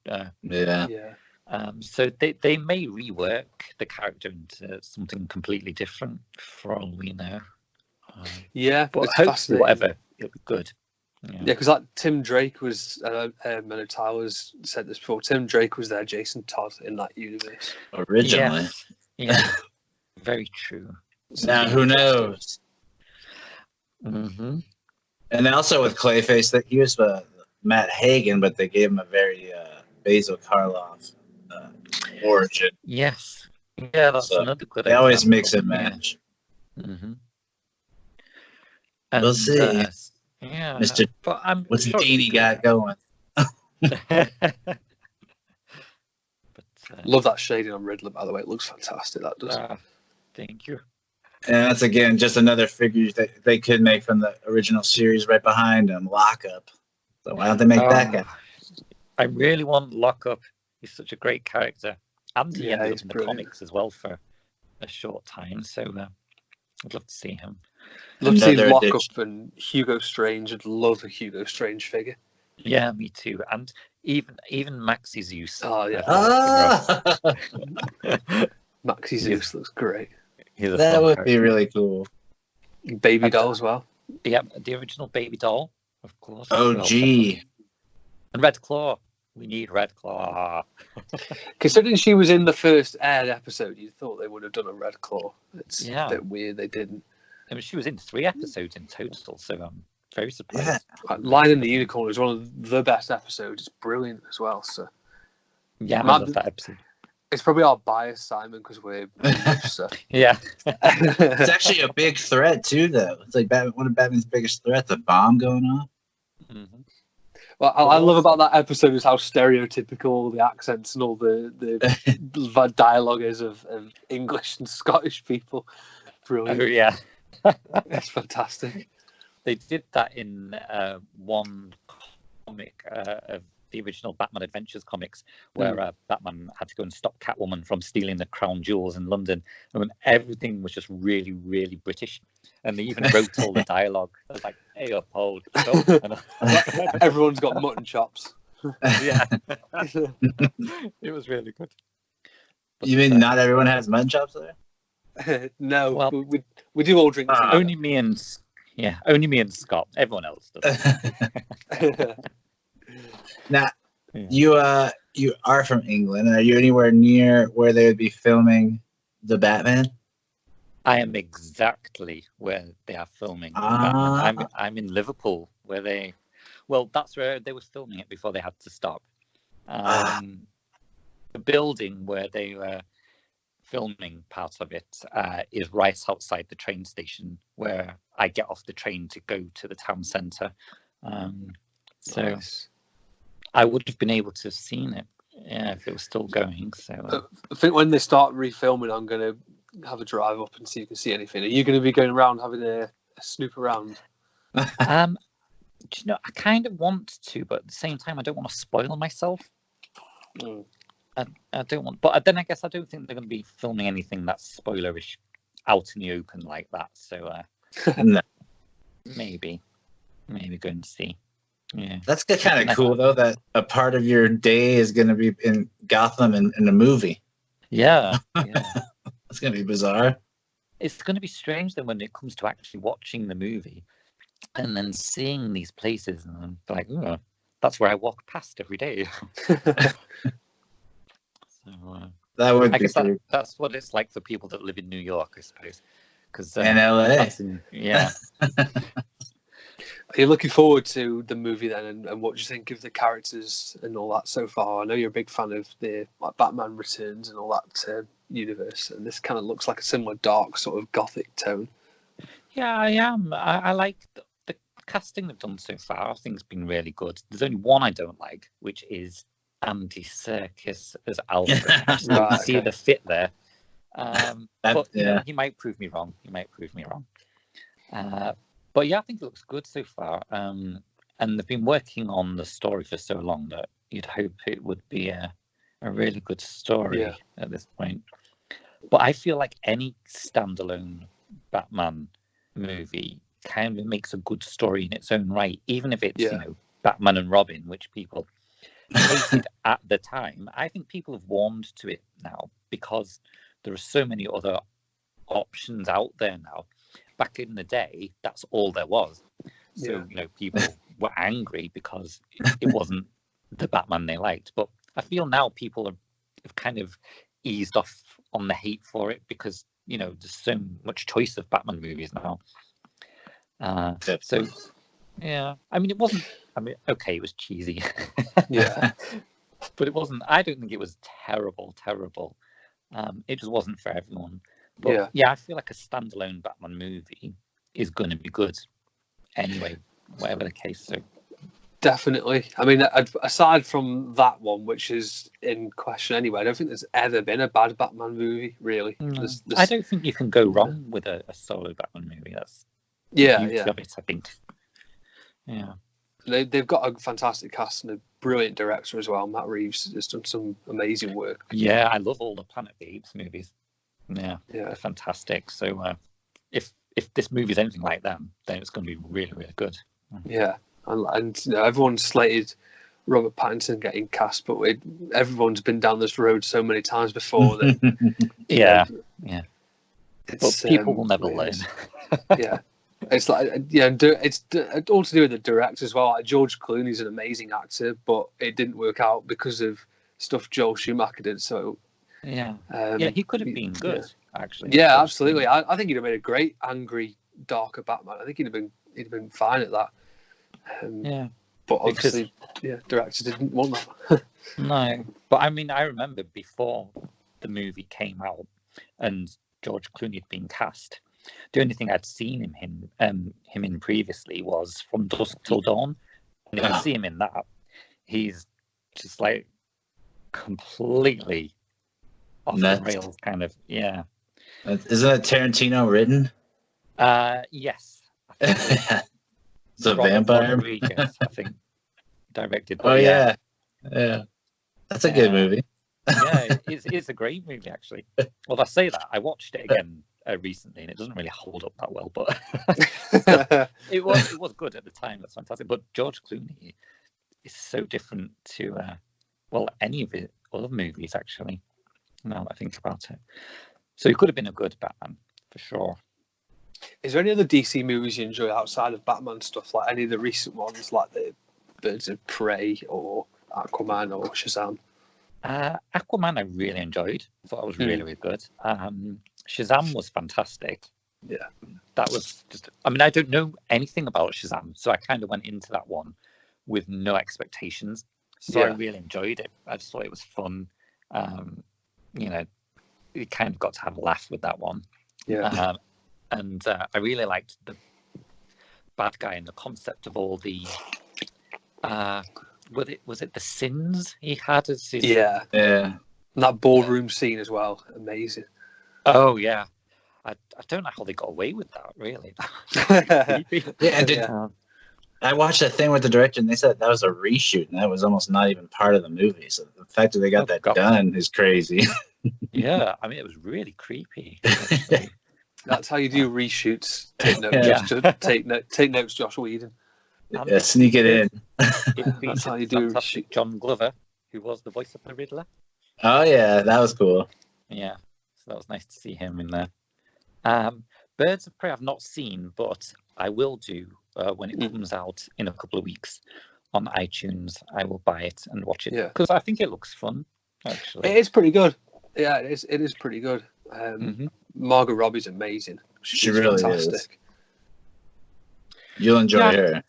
So they may rework the character into something completely different for all we know. But hopefully, whatever, it'll be good. Yeah, because like Tim Drake was, Tyler's said this before. Tim Drake was their Jason Todd in that universe originally. Yeah, very true. Now who knows? Mm-hmm. And also with Clayface, that he was Matt Hagen, but they gave him a very Basil Karloff origin. Yes, that's another good. They always mix and match. Mm-hmm. We'll see. Mr. What's Deanie got going? Love that shading on Riddler, by the way. It looks fantastic. That does. Thank you. And that's again just another figure that they could make from the original series right behind him, Lockup. So why don't they make that guy? I really want Lockup. He's such a great character. And he ended up in the comics as well for a short time. So I'd love to see him. Love to see Lockup and Hugo Strange. I'd love a Hugo Strange figure. Yeah, me too. And even Maxi Zeus. Oh yeah. Maxi Zeus looks great. That would be really cool. Baby doll as well. Yeah, the original baby doll, of course. OG. And Red Claw. We need Red Claw. Considering she was in the first aired episode, you'd thought they would have done a Red Claw. It's a bit weird they didn't. I mean, she was in 3 episodes in total, so Very surprised. Yeah. Lion and the Unicorn is one of the best episodes. It's brilliant as well. So Yeah, I love that episode. It's probably our bias, Simon, because we're English. So Yeah. It's actually a big threat too, though. It's like one of Batman's biggest threats, the bomb going off. Mm-hmm. Well, I love about that episode is how stereotypical the accents and all the dialogue is of English and Scottish people. Brilliant. Oh, yeah. It's fantastic. They did that in one comic of the original Batman Adventures comics, where Batman had to go and stop Catwoman from stealing the crown jewels in London. And when everything was just really, really British. And they even wrote all the dialogue. It was like, hey, up, hold. Everyone's got mutton chops. Yeah. It was really good. But, you mean not everyone has mutton chops there? No, well, we do all drink. Only me and Scott. Everyone else does. Now, you are from England. Are you anywhere near where they would be filming the Batman? I am exactly where they are filming the Batman. I'm in Liverpool, where that's where they were filming it before they had to stop. The building where they were filming part of it is right outside the train station, where I get off the train to go to the town centre. Nice. I would have been able to have seen it if it was still going. So I think when they start refilming, I'm going to have a drive up and see if you can see anything. Are you going to be going around having a snoop around? Do you know, I kind of want to, but at the same time, I don't want to spoil myself. I don't want, but then I guess I don't think they're going to be filming anything that's spoilerish out in the open like that. So No. maybe going to see. Yeah, That's kind of cool though. That a part of your day is going to be in Gotham in a movie. Yeah. It's going to be bizarre. It's going to be strange then when it comes to actually watching the movie and then seeing these places and I'm like, oh, that's where I walk past every day. So that would I be guess that's what it's like for people that live in New York, I suppose. Because in LA. Are you looking forward to the movie then, and what do you think of the characters and all that so far? I know you're a big fan of the Batman Returns and all that universe, and this kind of looks like a similar dark sort of gothic tone. Yeah, I am. I like the casting they've done so far. I think it's been really good. There's only one I don't like, which is Andy Serkis as Alfred. You see the fit there. But he might prove me wrong. But yeah, I think it looks good so far. And they've been working on the story for so long that you'd hope it would be a really good story at this point. But I feel like any standalone Batman movie kind of makes a good story in its own right, even if it's Batman and Robin, which people hated at the time. I think people have warmed to it now because there are so many other options out there now. Back in the day, that's all there was. So, people were angry because it wasn't the Batman they liked. But I feel now people have kind of eased off on the hate for it because, there's so much choice of Batman movies now. So, yeah. I mean, it wasn't... okay, it was cheesy. Yeah. But it wasn't... I don't think it was terrible. It just wasn't for everyone. But I feel like a standalone Batman movie is going to be good anyway, whatever the case. So definitely. I mean, aside from that one, which is in question anyway, I don't think there's ever been a bad Batman movie, really. No. I don't think you can go wrong with a solo Batman movie. That's of it, I think. Yeah. They've got a fantastic cast and a brilliant director as well. Matt Reeves has done some amazing work. Yeah, I love all the Planet of the Apes movies. Yeah, they're fantastic. So if this movie is anything like them, then it's going to be really, really good. Yeah, and everyone's slated Robert Pattinson getting cast, but everyone's been down this road so many times before that. Yeah. But people will never learn. Yeah. It's like it's all to do with the director as well. Like George Clooney's an amazing actor, but it didn't work out because of stuff Joel Schumacher did. So he could have been good actually. Yeah, absolutely. I think he'd have made a great angry, darker Batman. I think he'd have been fine at that. Yeah. But obviously, director didn't want that. No, but I mean, I remember before the movie came out and George Clooney had been cast. The only thing I'd seen him in previously was From Dusk Till Dawn, and if you see him in that, he's just like completely off the rails, kind of. Yeah. Isn't that Tarantino written? Yes. It's a vampire. Rodriguez, I think, directed. Oh yeah. That's a good movie. Yeah, it's a great movie actually. Well, I say that I watched it again recently, and it doesn't really hold up that well, but it was good at the time. That's fantastic. But George Clooney is so different to any of his other movies actually. Now that I think about it, so he could have been a good Batman for sure. Is there any other DC movies you enjoy outside of Batman stuff, like any of the recent ones, like the Birds of Prey or Aquaman or Shazam? Aquaman I really enjoyed. Thought it was really, really good. Shazam was fantastic. Yeah. That was just, I mean, I don't know anything about Shazam, so I kind of went into that one with no expectations. So I really enjoyed it. I just thought it was fun. You kind of got to have a laugh with that one. Yeah. And I really liked the bad guy and the concept of all the was it the sins he had as his... Yeah. And that boardroom scene as well, amazing. Oh yeah, I don't know how they got away with that, really. I watched that thing with the director, and they said that was a reshoot, and that was almost not even part of the movie. So the fact that they got that done is crazy. Yeah, I mean, it was really creepy. That's how you do reshoots. Take notes, take notes, Josh Whedon. Sneak it in. That's how you do reshoot. John Glover, who was the voice of the Riddler. Oh yeah, that was cool. Yeah, so that was nice to see him in there. Birds of Prey I've not seen, but I will do when it comes out in a couple of weeks on iTunes. I will buy it and watch it because I think it looks fun. Actually, it is pretty good. Yeah, it is pretty good. Margot Robbie's amazing. She's really fantastic. Is. You'll enjoy her.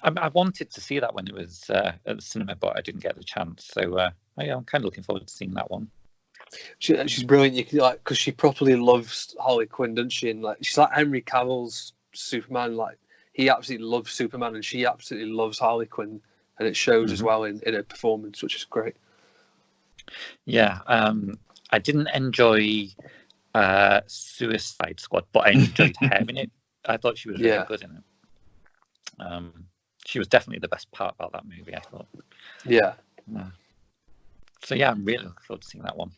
I wanted to see that when it was at the cinema, but I didn't get the chance. So I'm kind of looking forward to seeing that one. She's brilliant. You can because she properly loves Harley Quinn, doesn't she? And she's like Henry Cavill's Superman. Like he absolutely loves Superman, and she absolutely loves Harley Quinn, and it shows as well in her performance, which is great. Yeah, I didn't enjoy Suicide Squad, but I enjoyed her in it. I thought she was really good in it. She was definitely the best part about that movie, I thought. Yeah. So yeah, I'm really looking forward to seeing that one.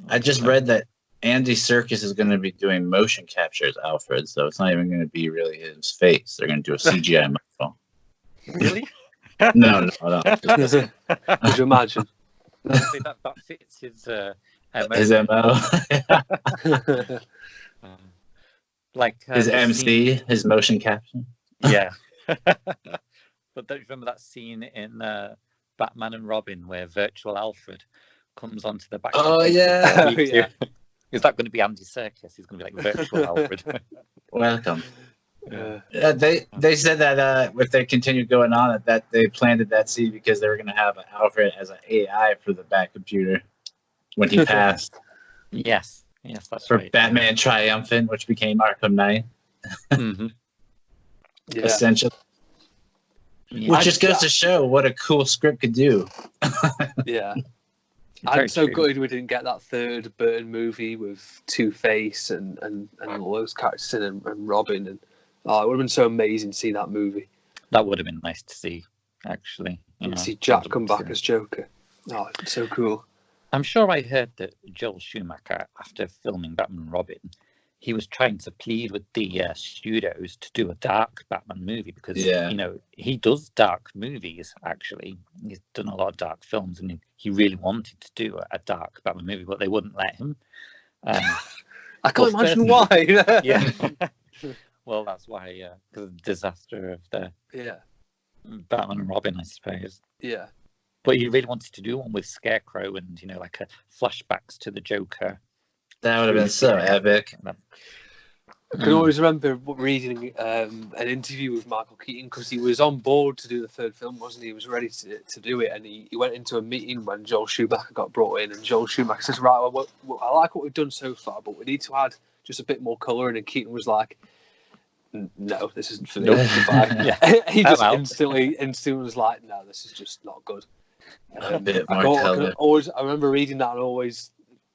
I just read that Andy Serkis is going to be doing motion capture as Alfred, so it's not even going to be really his face. They're going to do a CGI microphone. Really? No. Could you imagine? That fits his MO. His MO. Like his MC, his motion capture. Yeah. But don't you remember that scene in Batman and Robin where virtual Alfred comes onto the back? Oh yeah. Is that going to be Andy Serkis? He's going to be like virtual Alfred. Welcome. They said that if they continued going on, that they planted that seed because they were going to have Alfred as an AI for the back computer when he passed. Yes, that's for right. Batman Triumphant, which became Arkham Knight. Essentially. Yeah. Which just goes to show what a cool script could do. Yeah. I'm so gutted we didn't get that third Burton movie with Two-Face and all those characters in and Robin. And it would have been so amazing to see that movie. That would have been nice to see, actually. See Jack come back as Joker. Oh, it's so cool. I'm sure I heard that Joel Schumacher, after filming Batman and Robin, he was trying to plead with the studios to do a dark Batman movie because, he does dark movies, actually. He's done a lot of dark films, and he really wanted to do a dark Batman movie, but they wouldn't let him. I can't imagine why. Yeah. Well, that's why, because of the disaster of the Batman and Robin, I suppose. Yeah. But he really wanted to do one with Scarecrow and, flashbacks to the Joker. That would have been so epic. I can always remember reading an interview with Michael Keaton because he was on board to do the third film, wasn't he? He was ready to do it, and he went into a meeting when Joel Schumacher got brought in, and Joel Schumacher says, "Right, well, I like what we've done so far, but we need to add just a bit more colour." And Keaton was like, "No, this isn't for me." He just instantly was like, "No, this is just not good." A bit more colour. I remember reading that and always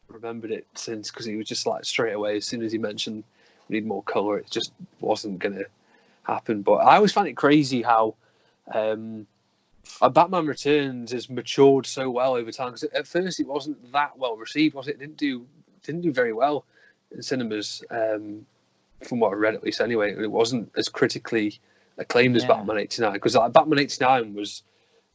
remembered it since, because he was just like straight away as soon as he mentioned we need more colour, it just wasn't going to happen. But I always find it crazy how Batman Returns has matured so well over time, because at first it wasn't that well received, was it? It didn't do very well in cinemas, from what I read at least anyway. It wasn't as critically acclaimed as Batman 89, because like Batman 89 was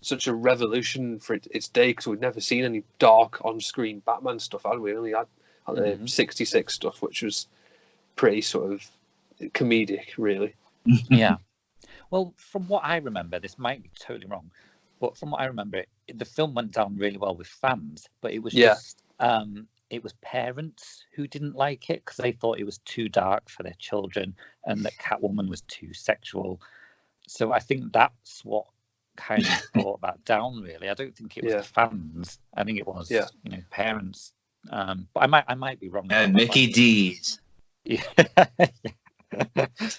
such a revolution for its day, because we'd never seen any dark on-screen Batman stuff, had we? Only had the 66 stuff, which was pretty sort of comedic, really. Yeah. Well, from what I remember, this might be totally wrong, but from what I remember, the film went down really well with fans, but it was just it was parents who didn't like it because they thought it was too dark for their children and that Catwoman was too sexual. So I think that's what kind of brought that down, really. I don't think it was the fans. I think it was parents. But I might be wrong. And Mickey D's. Yeah.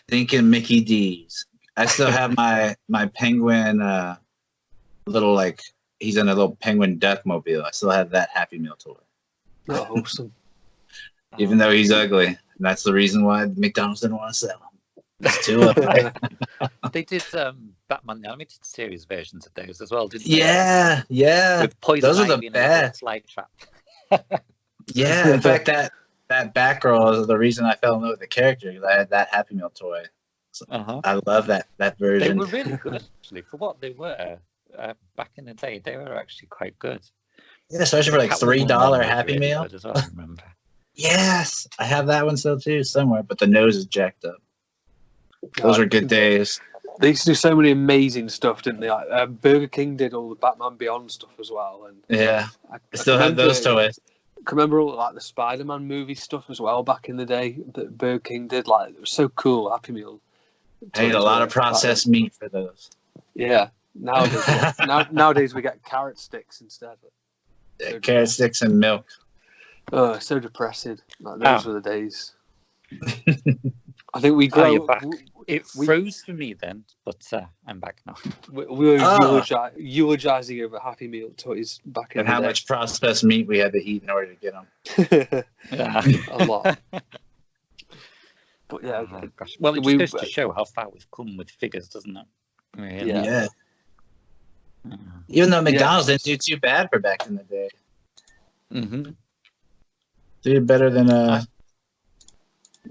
Thinking Mickey D's. I still have my penguin little, like, he's in a little penguin duck mobile. I still have that Happy Meal toy. Oh, awesome. Even though he's ugly. And that's the reason why McDonald's didn't want to sell him. It's too ugly. They did Batman the animated series versions of those as well, didn't they? Yeah. With Poison those are Ivy the best. Slide trap. Yeah, in fact, that Batgirl is the reason I fell in love with the character, because I had that Happy Meal toy. So I love that version. They were really good, actually, for what they were back in the day. They were actually quite good. Yeah, especially for like $3 Happy really Meal. As well, I remember. Yes, I have that one still too somewhere, but the nose is jacked up. Those were good days. They used to do so many amazing stuff, didn't they? Like, Burger King did all the Batman Beyond stuff as well, and yeah, I still have those toys. I remember all like the Spider-Man movie stuff as well back in the day that Burger King did. Like, it was so cool. Happy Meal. I ate a lot of processed meat for those. Yeah, nowadays we get carrot sticks instead. Yeah, carrot sticks and milk. Oh, so depressing. Like, those were the days. I think we grow. Back. It froze for me then, but I'm back now. We were eulogizing over Happy Meal toys back in the day. And how much processed meat we had to eat in order to get them. Yeah, a lot. But yeah, gosh. Well, it just goes to show how far we've come with figures, doesn't it? Really? Yeah. Even though McDonald's didn't do too bad for back in the day. Mm-hmm. Did better than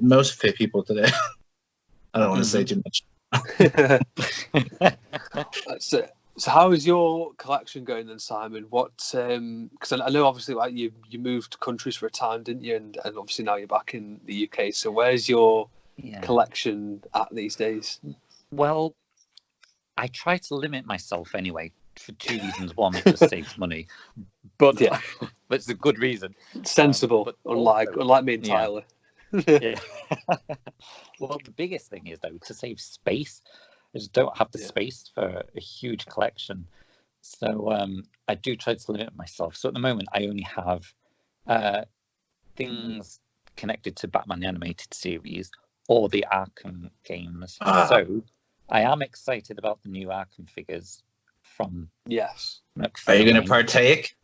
most fit people today. I don't want to say too much. So how is your collection going then, Simon? What? Because I know obviously like you moved countries for a time, didn't you? And obviously now you're back in the UK. So where's your collection at these days? Well, I try to limit myself anyway for two reasons. One, it just saves money, but it's a good reason. Sensible, but unlike me and Tyler. Yeah. Well, the biggest thing is though to save space. I just don't have the space for a huge collection, so I do try to limit myself. So at the moment, I only have things connected to Batman the Animated Series or the Arkham games. So I am excited about the new Arkham figures from McFarlane. Are you going to partake?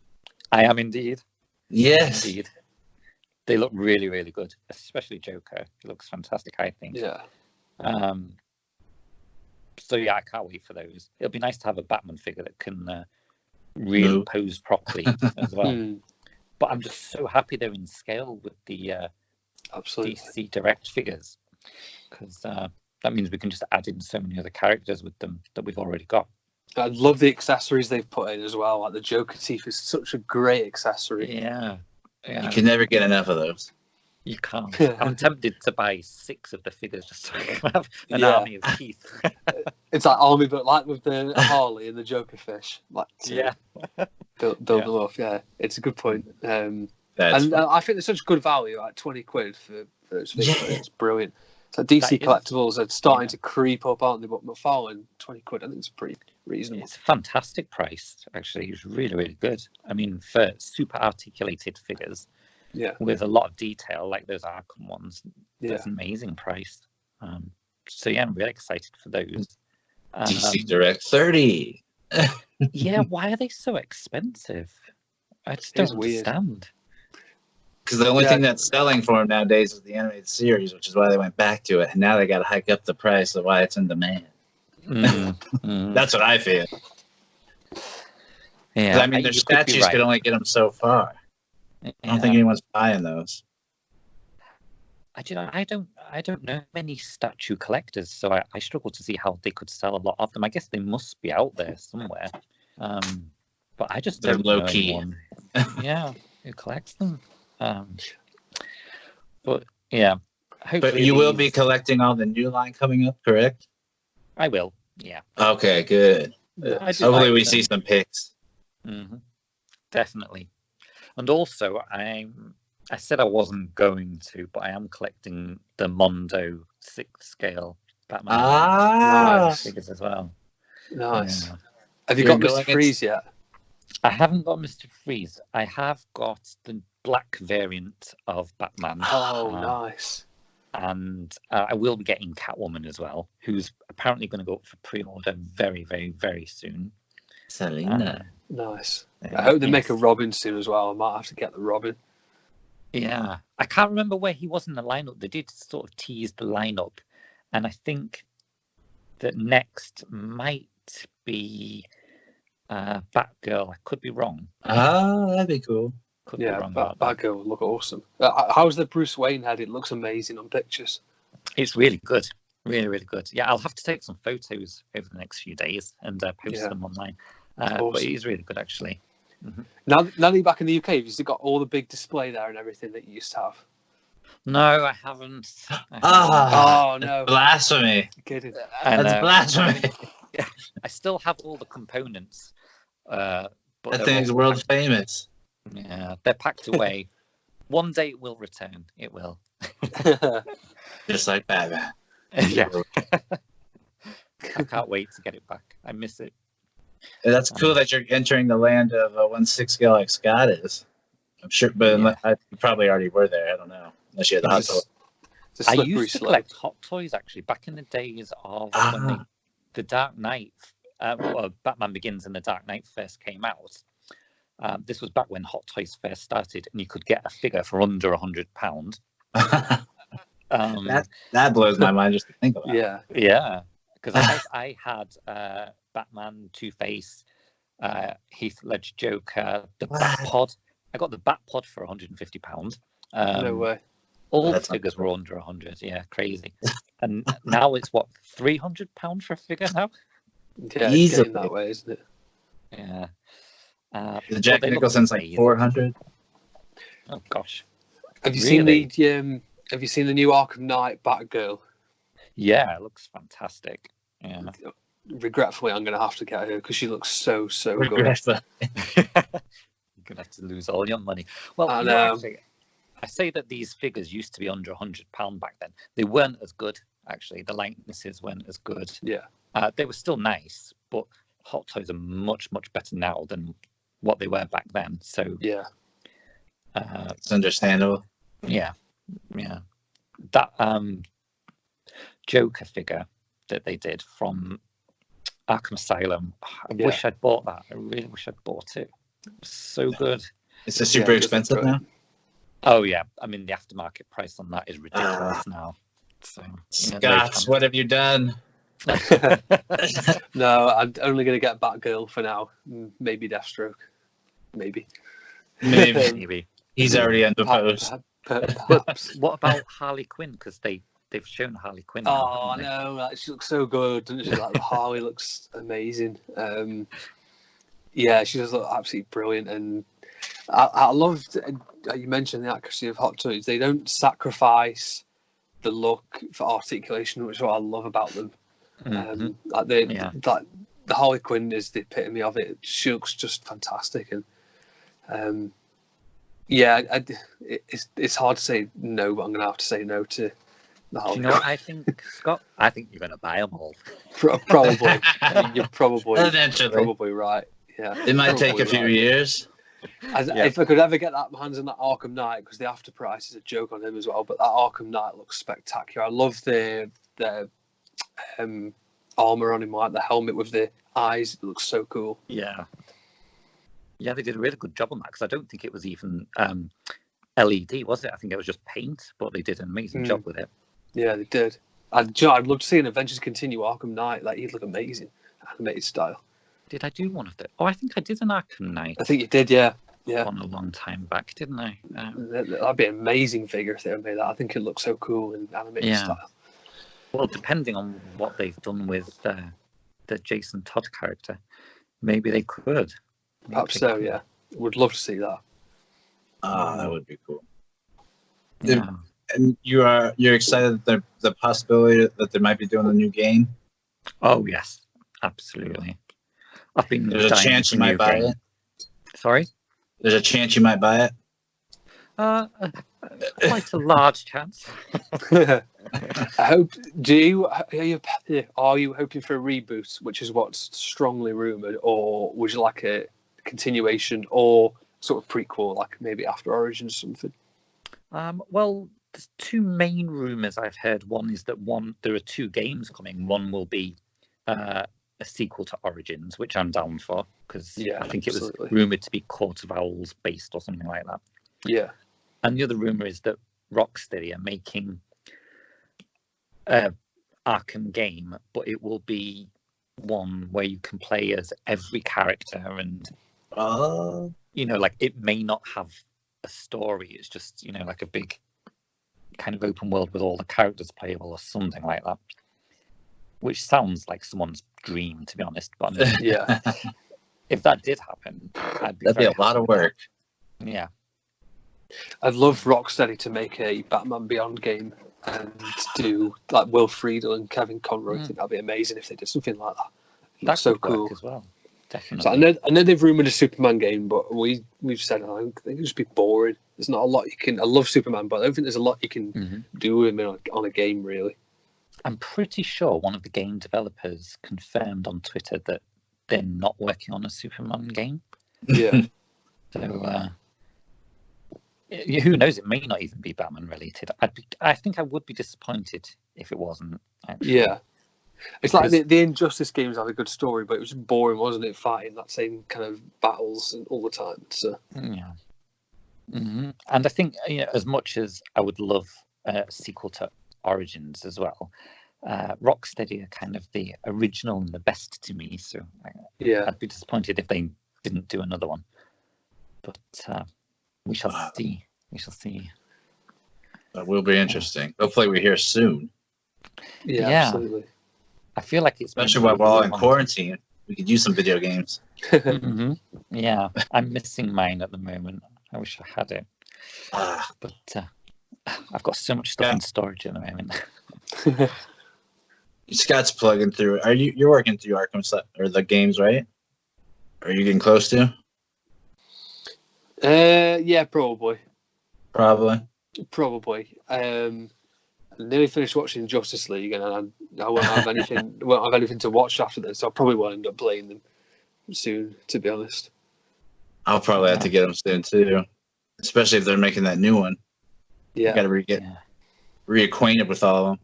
I am indeed. Yes. Indeed. They look really, really good, especially Joker. He looks fantastic, I think. Yeah. So yeah, I can't wait for those. It'll be nice to have a Batman figure that can really pose properly as well. But I'm just so happy they're in scale with the DC Direct figures, because that means we can just add in so many other characters with them that we've already got. I love the accessories they've put in as well. Like the Joker teeth is such a great accessory. Yeah. You can never get enough of those. You can't. I'm tempted to buy 6 of the figures just so I can have an army of teeth. It's like army, but like with the Harley and the Joker fish. Like build them up. Yeah, it's a good point. And I think it's such good value, like £20 for those figures. Yeah. It's brilliant. So DC Collectibles are starting yeah. to creep up, aren't they? But McFarlane, 20 quid, I think it's pretty reasonable. It's a fantastic price, actually. It's really, really good. I mean, for super articulated figures Yeah. with a lot of detail, like those Arkham ones, Yeah. that's an amazing price. So yeah, I'm really excited for those. DC Direct 30. Yeah, why are they so expensive? I just don't understand. Because the only thing that's selling for them nowadays is the animated series, which is why they went back to it. And now they got to hike up the price of why it's in demand. That's what I feel. Yeah, I mean, their statues could only get them so far. I don't think anyone's buying those. I don't know many statue collectors, so I struggle to see how they could sell a lot of them. I guess they must be out there somewhere, but I just don't know anyone. Yeah, who collects them. But yeah, hopefully. But you will be collecting all the new line coming up, correct? I will. Yeah. Okay, good. Hopefully, we see some pics. Definitely. And also, I said I wasn't going to, but I am collecting the Mondo 6th scale Batman figures as well. Nice. Yeah. Have you got Mr. Freeze yet? I haven't got Mr. Freeze. I have got the black variant of Batman. Oh, nice. And I will be getting Catwoman as well, who's apparently going to go up for pre-order very, very, very soon. Selena. Nice. I hope they make a Robin soon as well. I might have to get the Robin. Yeah. I can't remember where he was in the lineup. They did sort of tease the lineup. And I think that next might be Batgirl. I could be wrong. Oh, that'd be cool. Could be wrong about that. Batgirl would look awesome. How's the Bruce Wayne head? It looks amazing on pictures. It's really good. Really, really good. Yeah, I'll have to take some photos over the next few days and post them online. Awesome. But it is really good, actually. Now that you're back in the UK, have you still got all the big display there and everything that you used to have? No, I haven't. Oh, no. Blasphemy. Kidding. That's blasphemy. I still have all the components. But that thing's world famous. Yeah, they're packed away. One day it will return. It will. Just like Batman. Yeah. I can't wait to get it back. I miss it. That's cool that you're entering the land of 1/6 scale like Scott is. I'm sure, but you probably already were there. I don't know. Unless you had the hot toy. I used to collect Hot Toys actually back in the days of when the Dark Knight, Batman Begins and the Dark Knight first came out. This was back when Hot Toys first started, and you could get a figure for under £100. That blows my mind just to think about. Yeah, because I had Batman, Two-Face, Heath Ledger Joker, the Batpod. I got the Batpod for £150. No way. All the figures were under 100. Yeah, crazy. And now it's what, £300 for a figure now? Yeah, it's getting that way, isn't it? Yeah. The Jack Nicholson's like 400. Oh gosh. Have you seen the new Arkham Knight Batgirl? Yeah, it looks fantastic. Yeah. Regretfully, I'm going to have to get her because she looks so good. You're going to have to lose all your money. Well, I say that these figures used to be under £100 back then. They weren't as good, actually. The likenesses weren't as good. Yeah. They were still nice, but Hot Toys are much, much better now than what they were back then. So yeah, it's understandable. Yeah. That Joker figure that they did from Arkham Asylum, I wish I'd bought that. I really wish I'd bought it. It was so good. Is it super expensive now? Oh yeah, I mean the aftermarket price on that is ridiculous now. So, Scott, what have you done? No, I'm only going to get Batgirl for now. Maybe Deathstroke. Maybe. He's already unproposed. What about Harley Quinn? Because they've shown Harley Quinn. Oh no, she looks so good, doesn't she? Like Harley looks amazing. Yeah, she does look absolutely brilliant, and I loved. You mentioned the accuracy of Hot Toys. They don't sacrifice the look for articulation, which is what I love about them. Like the Harley Quinn is the epitome of it. She looks just fantastic, and Yeah, it's hard to say no, but I'm gonna have to say no to the Hulk. Do you know what I think, Scott? I think you're going to buy them all. Probably. You're probably Eventually. right. Yeah, It might take a few years. If I could ever get my hands on that Arkham Knight, because the after price is a joke on him as well, but that Arkham Knight looks spectacular. I love the armor on him, like the helmet with the eyes. It looks so cool. Yeah, they did a really good job on that, because I don't think it was even LED, was it? I think it was just paint, but they did an amazing job with it. Yeah, they did. I'd love to see an Adventures Continue Arkham Knight. Like, he'd look amazing, animated style. Did I do one of them? Oh, I think I did an Arkham Knight. I think you did, yeah. One a long time back, didn't I? That'd be an amazing figure if they made that. I think it looks so cool in animated style. Well, depending on what they've done with the Jason Todd character, maybe they could. Perhaps so, yeah. Would love to see that. That would be cool. Yeah. And you're excited that the possibility that they might be doing a new game? Oh yes, absolutely. There's a chance you might buy it. Sorry? There's a chance you might buy it. Quite a large chance. I hope. Are you hoping for a reboot, which is what's strongly rumored, or would you like a continuation or sort of prequel, like maybe After Origins or something? Well, there's two main rumors I've heard. One is that there are two games coming. One will be a sequel to Origins, which I'm down for, because I think it was rumored to be Court of Owls based or something like that. Yeah. And the other rumor is that Rocksteady are making an Arkham game, but it will be one where you can play as every character, and like it may not have a story. It's just like a big kind of open world with all the characters playable or something like that, which sounds like someone's dream, to be honest. But yeah, if that did happen, that'd be a lot of work. Yeah, I'd love Rocksteady to make a Batman Beyond game and do like Will Friedle and Kevin Conroy. I think that'd be amazing if they did something like that. That's so cool as well. Definitely. So I know they've rumored a Superman game, but we've said I think it'd just be boring. There's not a lot you can. I love Superman, but I don't think there's a lot you can do with him on a game, really. I'm pretty sure one of the game developers confirmed on Twitter that they're not working on a Superman game. Yeah. So who knows? It may not even be Batman related. I think I would be disappointed if it wasn't. Actually. Yeah. It's like the Injustice games have a good story, but it was boring, wasn't it? Fighting that same kind of battles all the time. So yeah. And I think as much as I would love a sequel to Origins as well, Rocksteady are kind of the original and the best to me. So I'd be disappointed if they didn't do another one. But we shall see. We shall see. That will be interesting. Hopefully, we're here soon. Yeah, absolutely. I feel like it's especially while we're all in quarantine. We could use some video games. Yeah, I'm missing mine at the moment. I wish I had it, but I've got so much stuff in storage at the moment. Scott's plugging through. You're working through Arkham or the games, right? Are you getting close to? Yeah, probably. I nearly finished watching Justice League, and I won't have anything. Won't have anything to watch after this, so I probably won't end up playing them soon. To be honest, I'll probably have to get them soon too, especially if they're making that new one. Yeah, got to get reacquainted with all of them.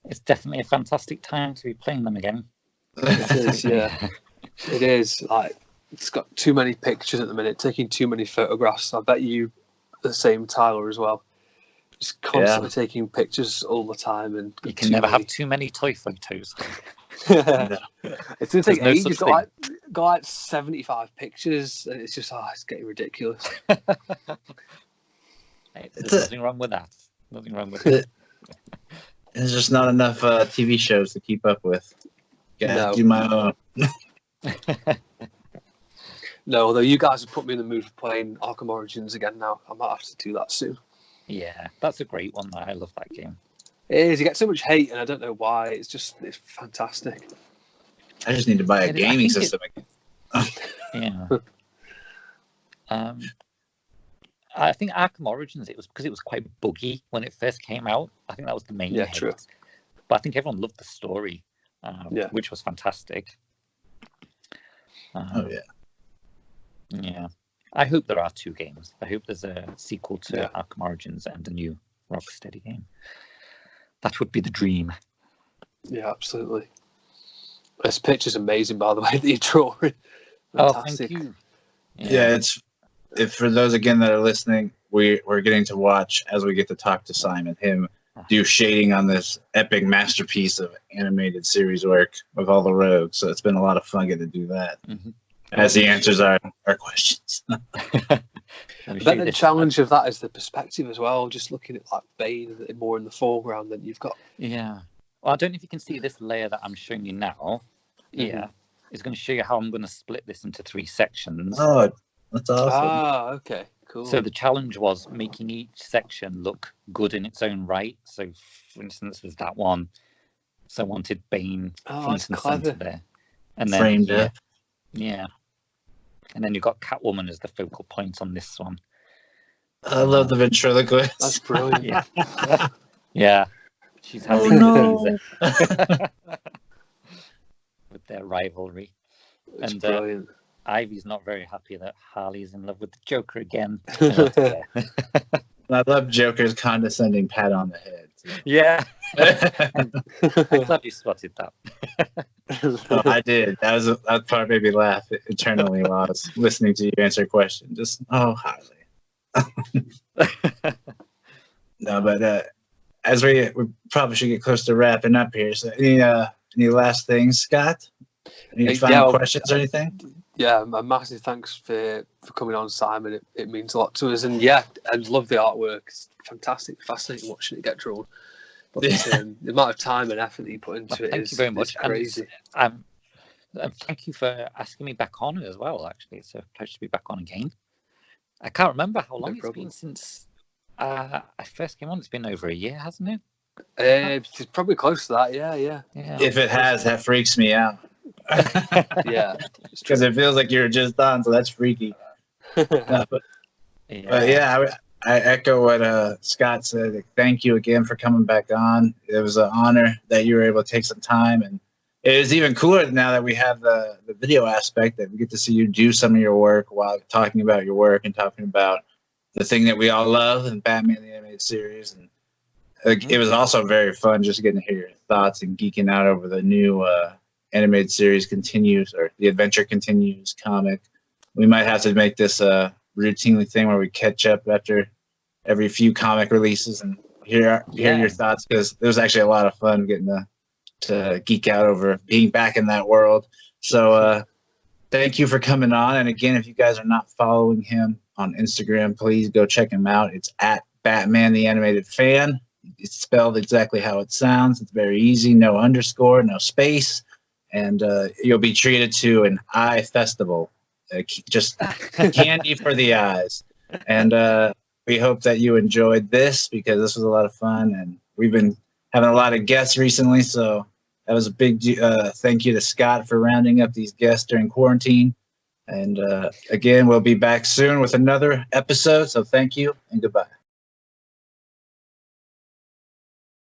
It's definitely a fantastic time to be playing them again. It is, yeah. It is. Like, it's got too many pictures at the minute, taking too many photographs. I bet you the same, Tyler, as well. Just constantly taking pictures all the time, and you can never have too many toy photos. No. It's going to take ages. Got like 75 pictures, and it's just it's getting ridiculous. There's nothing wrong with that. Nothing wrong with it. There's just not enough TV shows to keep up with. Gotta do my own. No, although you guys have put me in the mood for playing Arkham Origins again now. I might have to do that soon. Yeah, that's a great one. I love that game. It is. You get so much hate, and I don't know why. It's fantastic. I just need to buy a gaming system again. Yeah. I think Arkham Origins, it was because it was quite buggy when it first came out. I think that was the main hate. True. But I think everyone loved the story, which was fantastic. Oh, yeah. Yeah. I hope there are 2 games. I hope there's a sequel to Arkham Origins and a new Rocksteady game. That would be the dream. Yeah, absolutely. This picture's amazing, by the way, that you're drawing. Fantastic. Oh, thank you. Yeah, if for those again that are listening, we're getting to watch as we get to talk to Simon, him do shading on this epic masterpiece of animated series work with all the rogues. So it's been a lot of fun getting to do that as he answers our questions. I bet the challenge of that is the perspective as well, just looking at like Bane more in the foreground than you've got. Yeah. Well, I don't know if you can see this layer that I'm showing you now. Yeah. It's going to show you how I'm going to split this into 3 sections. Oh, that's awesome. Ah, okay. Cool. So the challenge was making each section look good in its own right. So, for instance, there's that one. So I wanted Bane front and center there. And then framed up. Yeah. And then you've got Catwoman as the focal point on this one. I love the ventriloquist. That's brilliant. Yeah. She's having with their rivalry. It's brilliant. Ivy's not very happy that Harley's in love with the Joker again. I love Joker's condescending pat on the head. Yeah. I'm glad you spotted that. Oh, I did. That part made me laugh eternally while I was listening to you answer a question. Just, Harley. No, but as we probably should get close to wrapping up here. So any last things, Scott? Any final questions or anything? Yeah, a massive thanks for coming on, Simon. It means a lot to us. And yeah, I love the artwork. It's fantastic, fascinating watching it get drawn. But the amount of time and effort that you put into it thank you very much. Crazy. And thank you for asking me back on as well, actually. It's a pleasure to be back on again. I can't remember how long it's been since I first came on. It's been over a year, hasn't it? It's probably close to that, yeah. If it has, that freaks me out. Yeah. Because it feels like you're just on, so that's freaky. But I echo what Scott said. Thank you again for coming back on. It was an honor that you were able to take some time, and it is even cooler now that we have the video aspect, that we get to see you do some of your work while talking about your work and talking about the thing that we all love, and Batman the Animated Series. And it was also very fun just getting to hear your thoughts and geeking out over the new animated series continues, or the Adventure Continues comic. We might have to make this a routinely thing where we catch up after every few comic releases and hear your thoughts, because it was actually a lot of fun getting to geek out over being back in that world. So thank you for coming on. And again, if you guys are not following him on Instagram, please go check him out. It's at Batman the Animated Fan. It's spelled exactly how it sounds. It's very easy, no underscore, no space. And you'll be treated to an eye festival, just candy for the eyes. And we hope that you enjoyed this, because this was a lot of fun, and we've been having a lot of guests recently, so that was a big thank you to Scott for rounding up these guests during quarantine. And again, we'll be back soon with another episode, so thank you and goodbye.